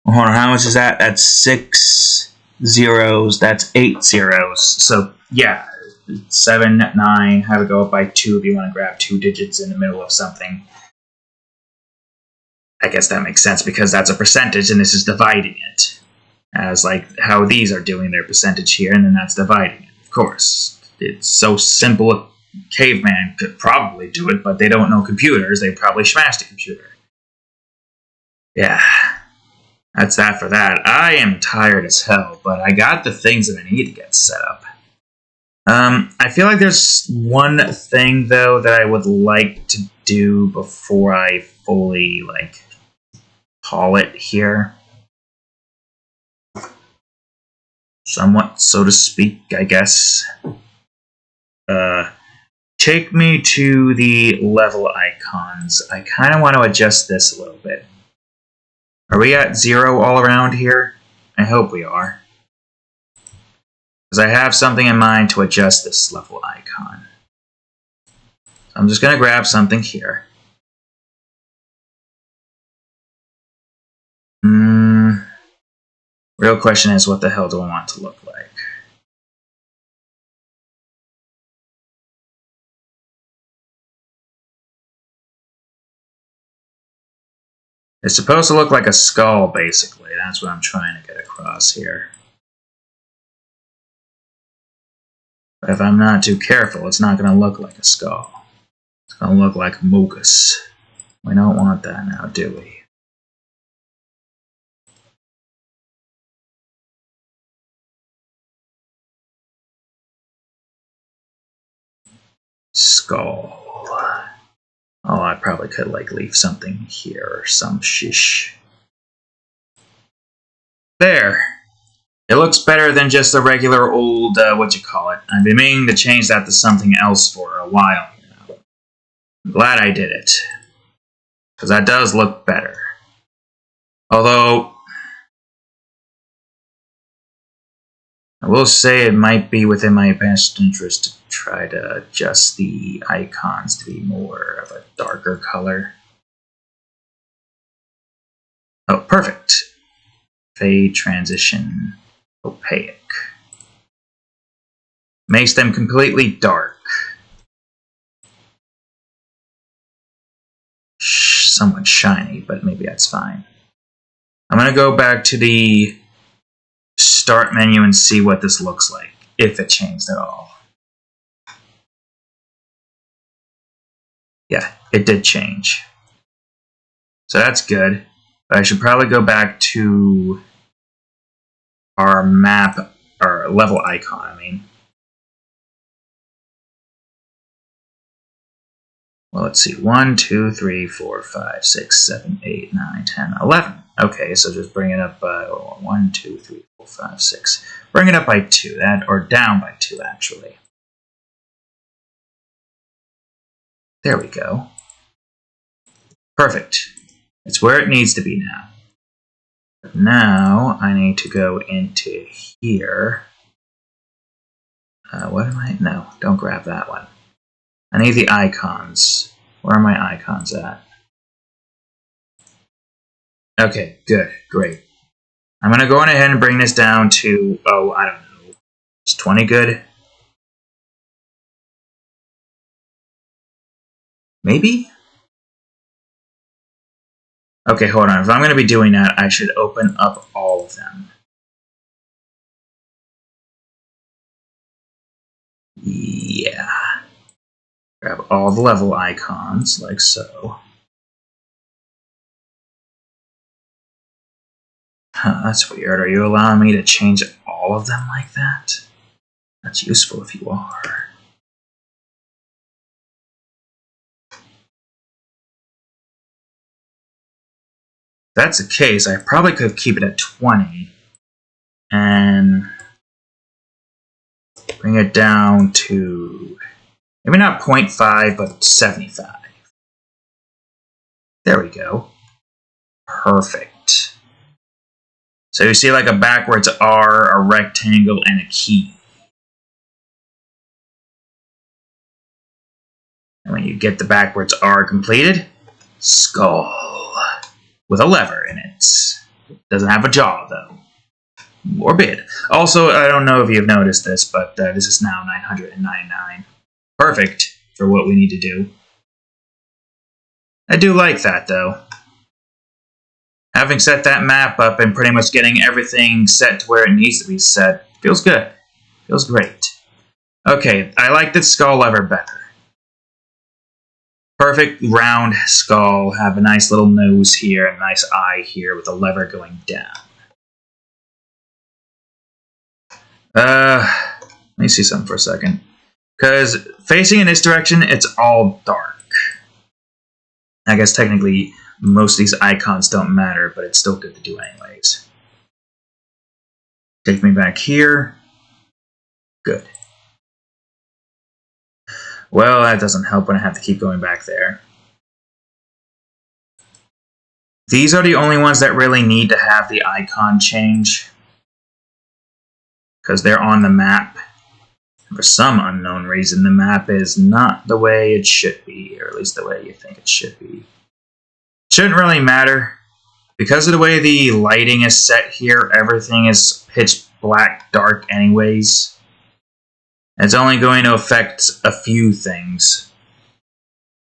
Hold on, how much is that? That's 6 zeros. That's 8 zeros. So, yeah, 7, 9, have it go up by 2 if you want to grab 2 digits in the middle of something. I guess that makes sense because that's a percentage and this is dividing it. As like how these are doing their percentage here, and then that's dividing it, of course. It's so simple a caveman could probably do it, but they don't know computers. They probably smashed a computer. Yeah. That's that for that. I am tired as hell, but I got the things that I need to get set up. I feel like there's one thing, though, that I would like to do before I fully, like, call it here. Somewhat, so to speak, I guess. Take me to the level icons. I kind of want to adjust this a little bit. Are we at 0 all around here? I hope we are. Because I have something in mind to adjust this level icon. I'm just going to grab something here. Real question is, what the hell do I want it to look like? It's supposed to look like a skull, basically. That's what I'm trying to get across here. But if I'm not too careful, it's not going to look like a skull. It's going to look like a mucus. We don't want that now, do we? Skull. Oh, I probably could like leave something here or some shish. There. It looks better than just a regular old, what you call it. I've been meaning to change that to something else for a while. I'm glad I did it. Because that does look better. Although, I will say it might be within my best interest to try to adjust the icons to be more of a darker color. Oh, perfect. Fade, transition, opaque. Makes them completely dark. Somewhat shiny, but maybe that's fine. I'm going to go back to the start menu and see what this looks like, if it changed at all. Yeah, it did change. So that's good. But I should probably go back to our map, our level icon, I mean. Well, let's see. 1, 2, 3, 4, 5, 6, 7, 8, 9, 10, 11. Okay, so just bring it up by 1, 2, 3, 4, 5, 6. Bring it up by 2, or down by 2, actually. There we go. Perfect. It's where it needs to be now. But now I need to go into here. What am I? No, don't grab that one. I need the icons. Where are my icons at? Okay, good, great. I'm going to go on ahead and bring this down to, oh, I don't know. Is 20 good? Maybe? Okay, hold on. If I'm going to be doing that, I should open up all of them. Yeah. Grab all the level icons, like so. Huh, that's weird. Are you allowing me to change all of them like that? That's useful if you are. If that's the case, I probably could keep it at 20 and bring it down to maybe not 0.5, but 75. There we go. Perfect. So you see like a backwards R, a rectangle, and a key. And when you get the backwards R completed, skull with a lever in it. Doesn't have a jaw though. Morbid. Also, I don't know if you've noticed this, but this is now 999. Perfect for what we need to do. I do like that though. Having set that map up and pretty much getting everything set to where it needs to be set feels good. Feels great. Okay, I like the skull lever better. Perfect round skull, have a nice little nose here, a nice eye here with a lever going down. Let me see something for a second. Because facing in this direction, it's all dark. I guess technically most of these icons don't matter, but it's still good to do anyways. Take me back here. Good. Well, that doesn't help when I have to keep going back there. These are the only ones that really need to have the icon change, because they're on the map. For some unknown reason, the map is not the way it should be, or at least the way you think it should be. Shouldn't really matter. Because of the way the lighting is set here, everything is pitch black dark anyways. It's only going to affect a few things.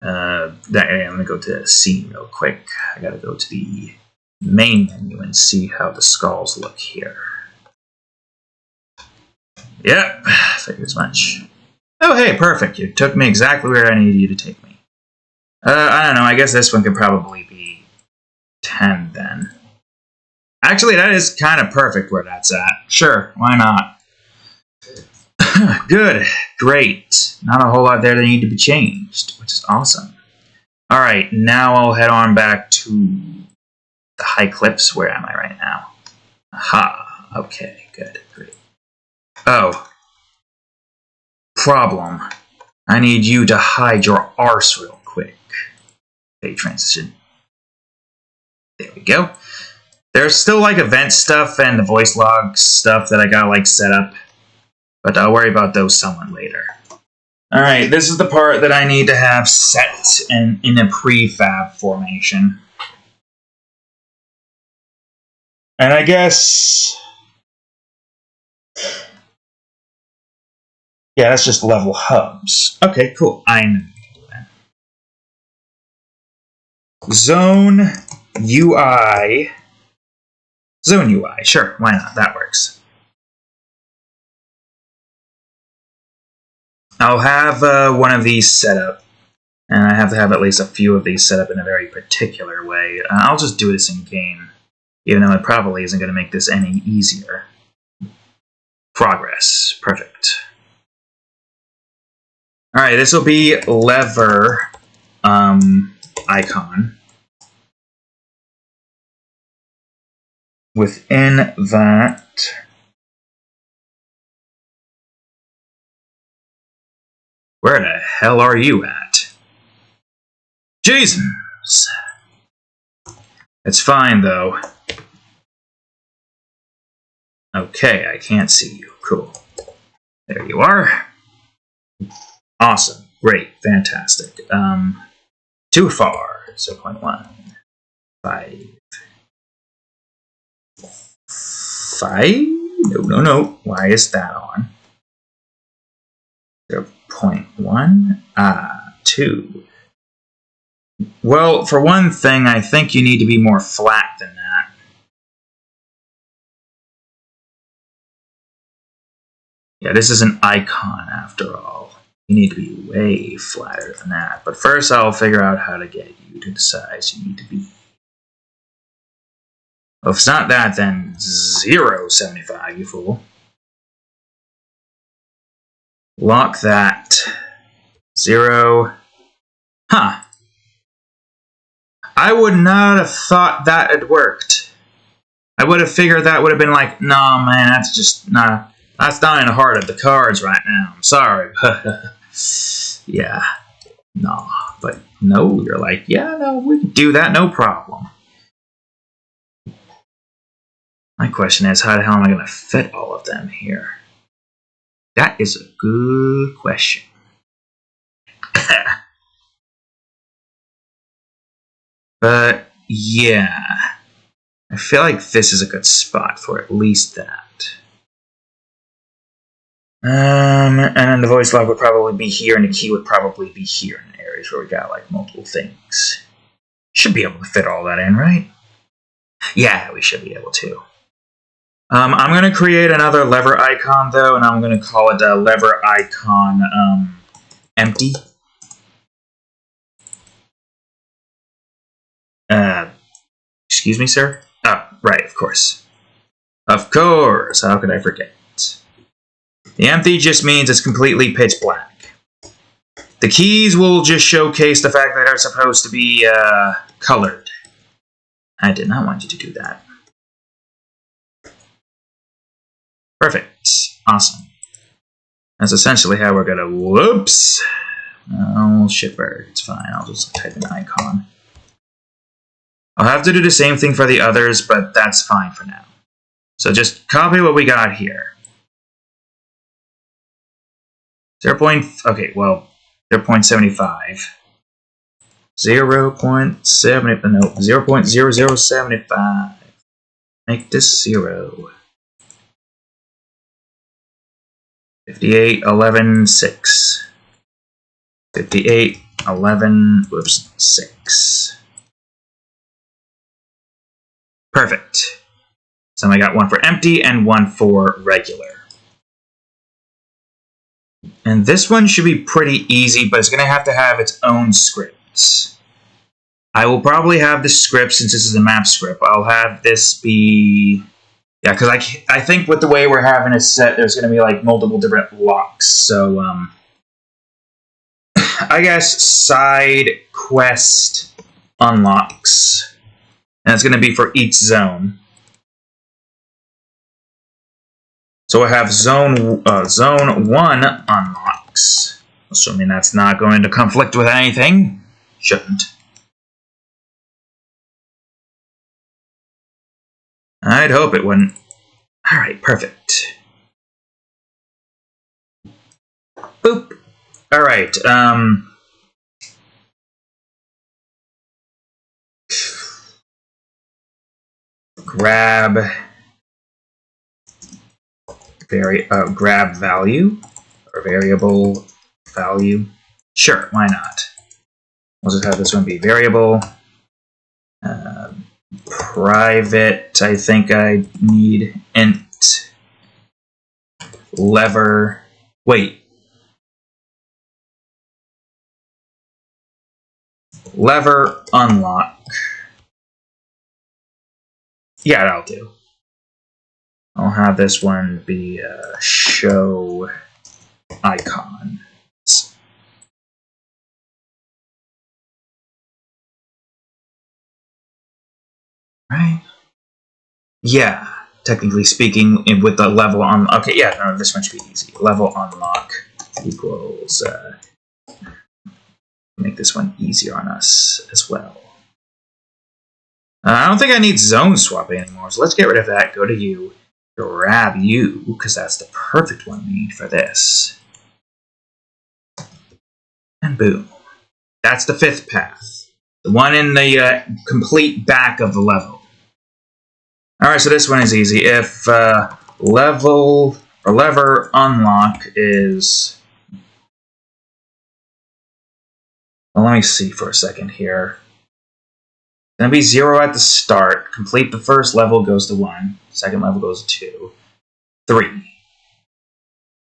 Let me go to the scene real quick. I gotta go to the main menu and see how the skulls look here. Yep, figured as much. Oh, hey, perfect. You took me exactly where I needed you to take me. I don't know. I guess this one could probably be 10 then. Actually, that is kind of perfect where that's at. Sure, why not? Good, great. Not a whole lot there that need to be changed, which is awesome. Alright, now I'll head on back to the high cliffs. Where am I right now? Aha, okay, good, great. Oh. Problem. I need you to hide your arse real quick. Okay, transition. There we go. There's still like event stuff and the voice log stuff that I got like set up, but I'll worry about those somewhat later. All right, this is the part that I need to have set in a prefab formation. And I guess, yeah, that's just level hubs. Okay, cool. I know that. Zone UI. Zone UI, sure, why not? That works. I'll have one of these set up, and I have to have at least a few of these set up in a very particular way. I'll just do this in game, even though it probably isn't going to make this any easier. Progress, perfect. All right, this will be lever icon. Within that, where the hell are you at? Jesus! It's fine, though. Okay, I can't see you. Cool. There you are. Awesome. Great. Fantastic. Too far. 0.1. 5. 5? No. Why is that on? 0.1? 2. Well, for one thing, I think you need to be more flat than that. Yeah, this is an icon after all. You need to be way flatter than that. But first, I'll figure out how to get you to the size you need to be. Well, if it's not that, then 0.75, you fool. Lock that. 0. Huh. I would not have thought that had worked. I would have figured that would have been like, nah, man, that's just not. That's not in the heart of the cards right now. I'm sorry. Yeah. No. But no, you're like, yeah, no, we can do that, no problem. My question is, how the hell am I going to fit all of them here? That is a good question. But, yeah. I feel like this is a good spot for at least that. And then the voice log would probably be here, and the key would probably be here in areas where we got, like, multiple things. Should be able to fit all that in, right? Yeah, we should be able to. I'm going to create another lever icon, though, and I'm going to call it a lever icon empty. Excuse me, sir? Oh, right, of course. Of course, how could I forget? The empty just means it's completely pitch black. The keys will just showcase the fact that they're supposed to be colored. I did not want you to do that. Perfect. Awesome. That's essentially how we're gonna... Whoops! Oh, shitbird. It's fine. I'll just type an icon. I'll have to do the same thing for the others, but that's fine for now. So just copy what we got here. 0.75. 0.0075. Make this 0. 58, 11, 6. 58, 11, 6. Perfect. So I got one for empty and one for regular. And this one should be pretty easy, but it's going to have its own scripts. I will probably have the script, since this is a map script, I'll have this be... Yeah, because I think with the way we're having it set, there's going to be like multiple different locks. So, I guess side quest unlocks. And it's going to be for each zone. So I have zone 1 unlocks. Assuming that's not going to conflict with anything. Shouldn't. I'd hope it wouldn't. Alright, perfect. Boop. Alright, grab value or variable value. Sure, why not? We'll just have this one be variable. Private, I think I need int lever. Wait. Lever unlock. Yeah, that'll do. I'll have this one be show icon. Right? Yeah, technically speaking, with the level on. Okay, yeah, no, this one should be easy. Level unlock equals. Make this one easier on us as well. I don't think I need zone swapping anymore, so let's get rid of that. Go to you, grab you, because that's the perfect one we need for this. And boom. That's the 5th path. The one in the complete back of the level. Alright, so this one is easy. If level or lever unlock is... Well, let me see for a second here. It's going to be 0 at the start. Complete the first level goes to 1. Second level goes to 2. 3.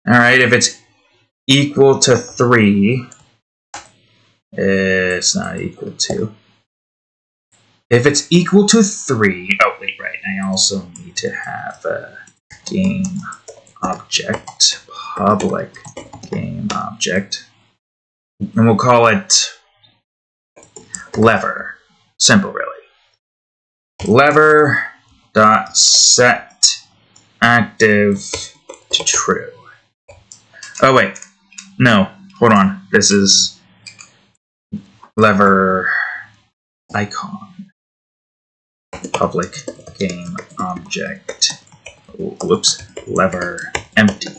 Alright, if it's equal to 3, it's not equal to. If it's equal to 3, oh wait, right, I also need to have a game object, public game object, and we'll call it lever. Simple, really. Lever dot set active to true. Oh wait, no, hold on. This is lever icon. Public game object. Whoops, lever empty.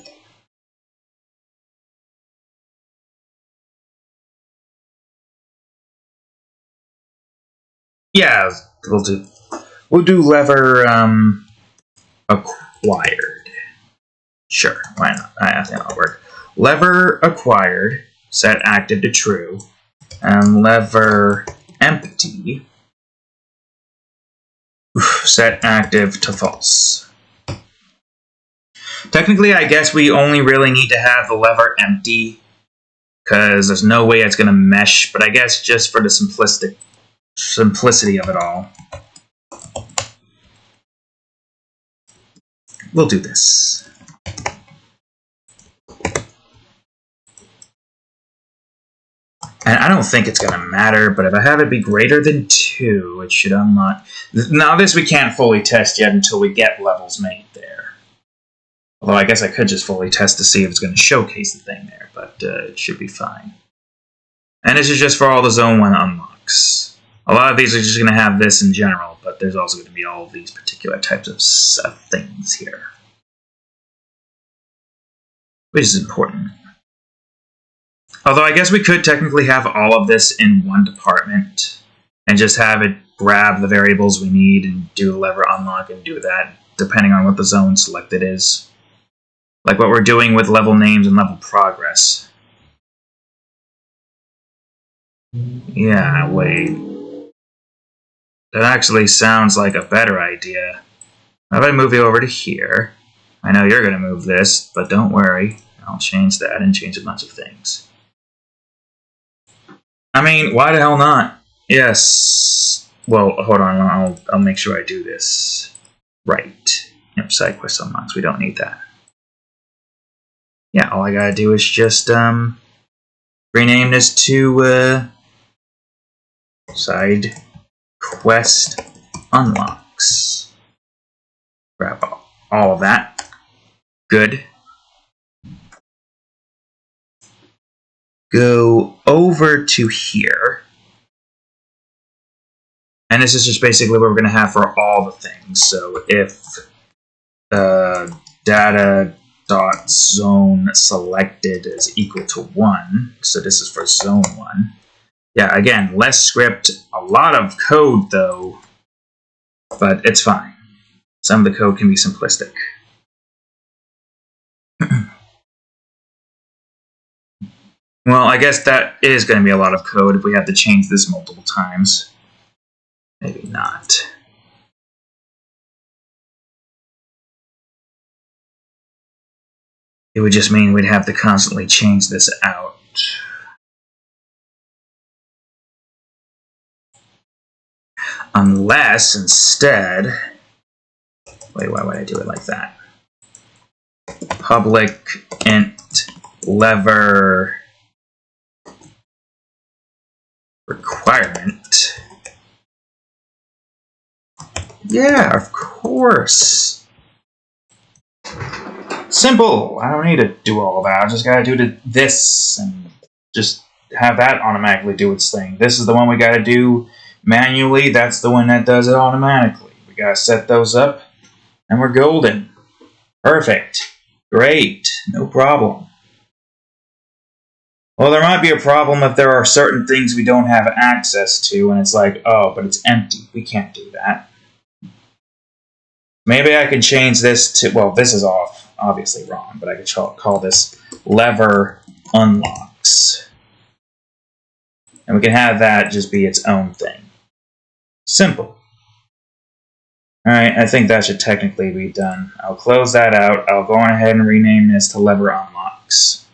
Yeah, we'll do lever acquired. Sure, why not? I think that'll work. Lever acquired, set active to true, and lever empty, set active to false. Technically, I guess we only really need to have the lever empty because there's no way it's going to mesh, but I guess just for the simplicity of it all, we'll do this. And I don't think it's going to matter, but if I have it be greater than 2, it should unlock. Now this we can't fully test yet until we get levels made there. Although I guess I could just fully test to see if it's going to showcase the thing there, but it should be fine. And this is just for all the Zone 1 unlocks. A lot of these are just going to have this in general, but there's also going to be all of these particular types of things here. Which is important. Although I guess we could technically have all of this in one department and just have it grab the variables we need and do a lever unlock and do that depending on what the zone selected is. Like what we're doing with level names and level progress. Yeah, wait. That actually sounds like a better idea. How about I move you over to here? I know you're going to move this, but don't worry. I'll change that and change a bunch of things. I mean, why the hell not? Yes. Well, hold on. I'll make sure I do this right. Yep, side quest unlocks. We don't need that. Yeah, all I gotta do is just rename this to side quest unlocks. Grab all of that. Good. Go over to here. And this is just basically what we're going to have for all the things. So if data.zone selected is equal to 1, so this is for zone 1. Yeah, again, less script, a lot of code though, but it's fine. Some of the code can be simplistic. Well, I guess that is going to be a lot of code if we have to change this multiple times. Maybe not. It would just mean we'd have to constantly change this out. Unless, instead... Wait, why would I do it like that? Public int lever requirement. Yeah, of course. Simple. I don't need to do all that. I just gotta do this and just have that automatically do its thing. This is the one we gotta do manually. That's the one that does it automatically. We gotta set those up and we're golden. Perfect. Great. No problem. Well, there might be a problem if there are certain things we don't have access to, and it's like, oh, but it's empty. We can't do that. Maybe I could change this to, well, this is obviously wrong, but I could call this lever unlocks. And we can have that just be its own thing. Simple. Alright, I think that should technically be done. I'll close that out. I'll go on ahead and rename this to lever unlocks.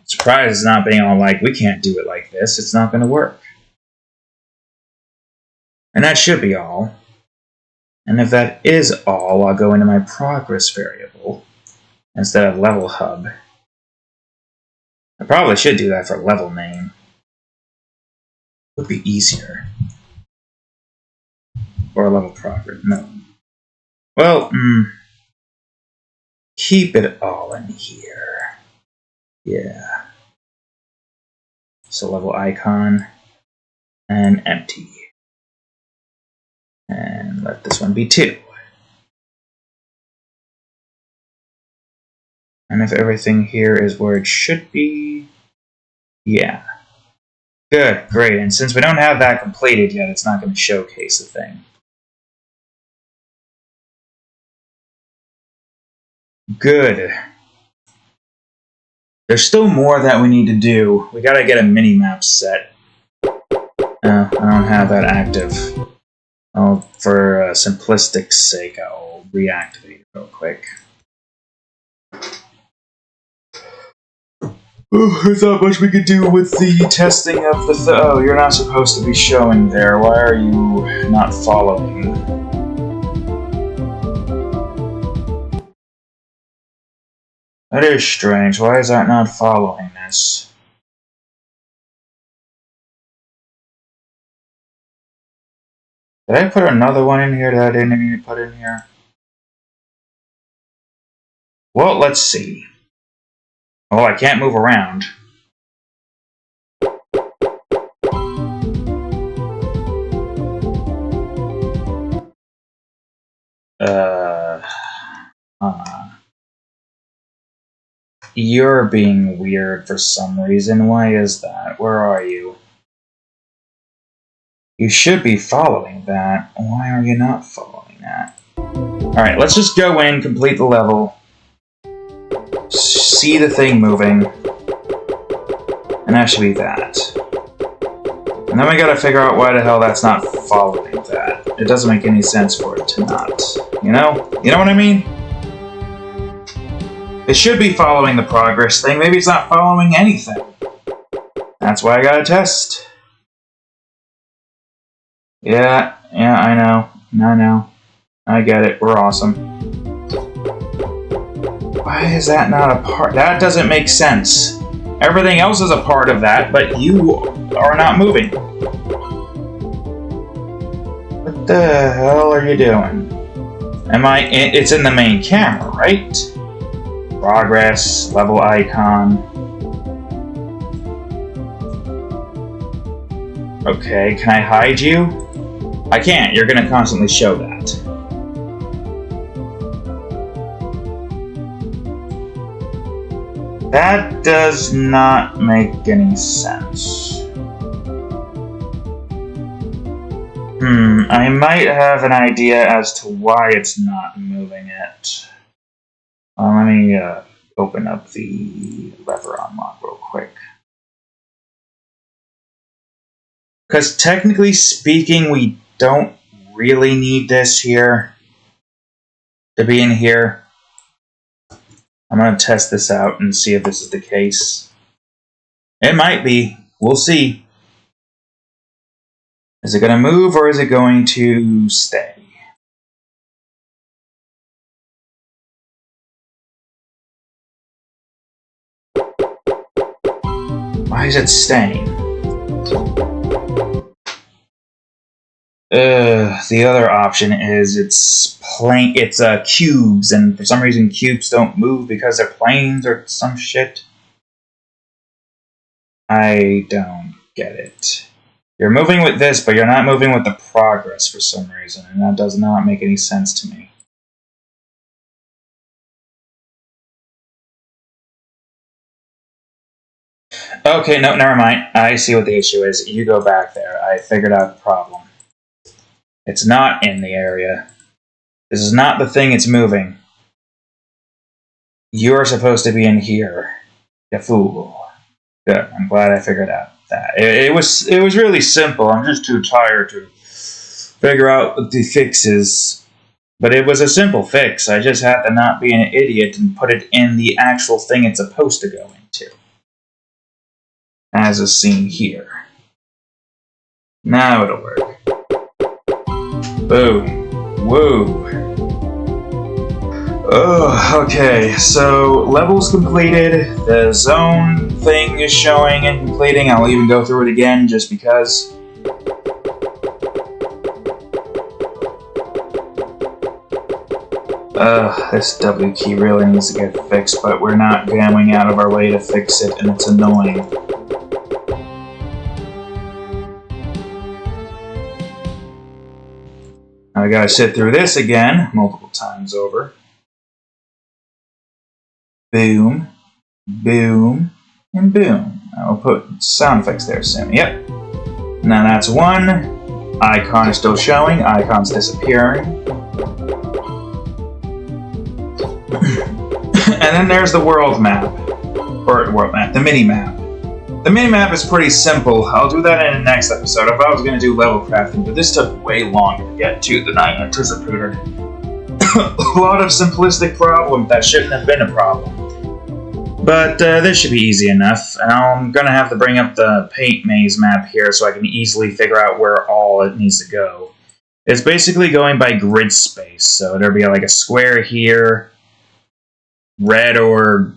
Surprised it's not being all like, we can't do it like this. It's not going to work. And that should be all. And if that is all, I'll go into my progress variable instead of level hub. I probably should do that for level name. Would be easier. Or level progress. No. Well, keep it all in here. Yeah. So level icon and empty. And let this one be 2. And if everything here is where it should be, yeah. Good, great. And since we don't have that completed yet, it's not going to showcase the thing. Good. There's still more that we need to do. We gotta get a mini-map set. I don't have that active. For simplistic sake, I'll reactivate it real quick. There's not much we could do with the testing of the... oh, you're not supposed to be showing there. Why are you not following? That is strange. Why is that not following this? Did I put another one in here that I didn't need to put in here? Well, let's see. Oh, I can't move around. You're being weird for some reason. Why is that? Where are you? You should be following that. Why are you not following that? Alright, let's just go in, complete the level. See the thing moving. And that should be that. And then we gotta figure out why the hell that's not following that. It doesn't make any sense for it to not. You know? You know what I mean? It should be following the progress thing. Maybe it's not following anything. That's why I gotta test. Yeah, I know. I know. I get it. We're awesome. Why is that not a part? That doesn't make sense. Everything else is a part of that, but you are not moving. What the hell are you doing? It's in the main camera, right? Progress, level icon. Okay, can I hide you? I can't. You're going to constantly show that. That does not make any sense. I might have an idea as to why it's not moving it. Let me open up the lever unlock real quick. Because technically speaking, we don't really need this here to be in here. I'm going to test this out and see if this is the case. It might be. We'll see. Is it going to move or is it going to stay? Why is it staying? The other option is it's cubes, and for some reason cubes don't move because they're planes or some shit. I don't get it. You're moving with this, but you're not moving with the progress for some reason, and that does not make any sense to me. Okay, no, never mind. I see what the issue is. You go back there. I figured out the problem. It's not in the area. This is not the thing it's moving. You're supposed to be in here. You fool. Good. I'm glad I figured out that. It was really simple. I'm just too tired to figure out what the fix is. But it was a simple fix. I just had to not be an idiot and put it in the actual thing it's supposed to go into. As is seen here. Now it'll work. Boom. Woo. Oh, okay, so levels completed. The zone thing is showing and completing. I'll even go through it again just because. This W key really needs to get fixed, but we're not going out of our way to fix it, and it's annoying. Now we gotta sit through this again, multiple times over. Boom, boom, and boom. I'll put sound effects there soon. Yep. Now that's one. Icon is still showing. Icon's disappearing. And then there's the world map. Or world map, the mini-map. The mini-map is pretty simple. I'll do that in the next episode. If I was going to do level crafting, but this took way longer to get to than I anticipated. A lot of simplistic problems that shouldn't have been a problem. But this should be easy enough. And I'm going to have to bring up the paint maze map here so I can easily figure out where all it needs to go. It's basically going by grid space. So there'll be like a square here. Red or...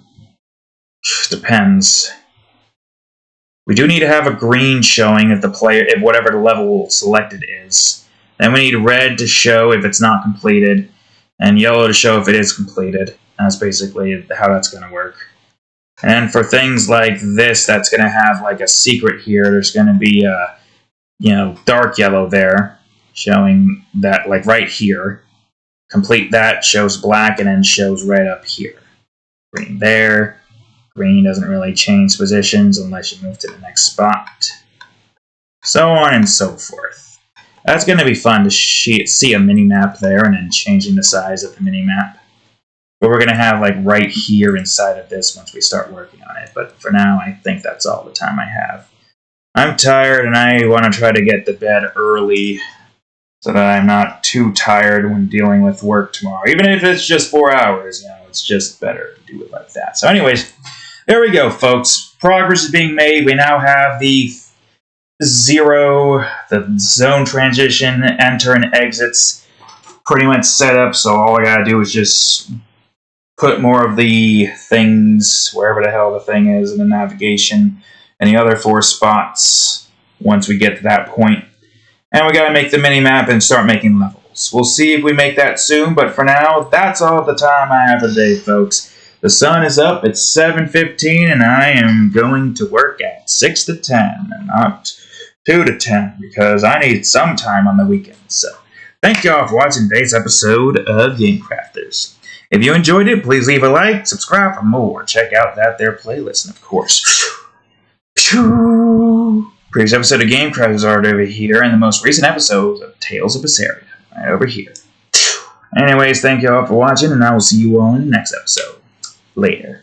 depends. We do need to have a green showing if the player, if whatever the level selected is. Then we need red to show if it's not completed, and yellow to show if it is completed. That's basically how that's going to work. And for things like this, that's going to have like a secret here. There's going to be a, dark yellow there, showing that like right here. Complete that shows black, and then shows red up here. Green there. Green doesn't really change positions unless you move to the next spot. So on and so forth. That's going to be fun to see a mini-map there and then changing the size of the mini-map. But we're going to have like right here inside of this once we start working on it. But for now, I think that's all the time I have. I'm tired and I want to try to get to bed early so that I'm not too tired when dealing with work tomorrow. Even if it's just 4 hours, it's just better to do it like that. So anyways, there we go, folks. Progress is being made. We now have the the zone transition, enter and exits pretty much set up. So all I gotta do is just put more of the things wherever the hell the thing is in the navigation and the other 4 spots once we get to that point. And we gotta make the mini-map and start making levels. We'll see if we make that soon, but for now, that's all the time I have today, folks. The sun is up, it's 7:15, and I am going to work at 6 to 10, and not 2 to 10, because I need some time on the weekends. So, thank y'all for watching today's episode of Game Crafters. If you enjoyed it, please leave a like, subscribe for more, check out that there playlist, and of course, previous episode of Game Crafters are over here, and the most recent episodes of Tales of Berseria right over here. Anyways, thank y'all for watching, and I will see you all in the next episode. Later.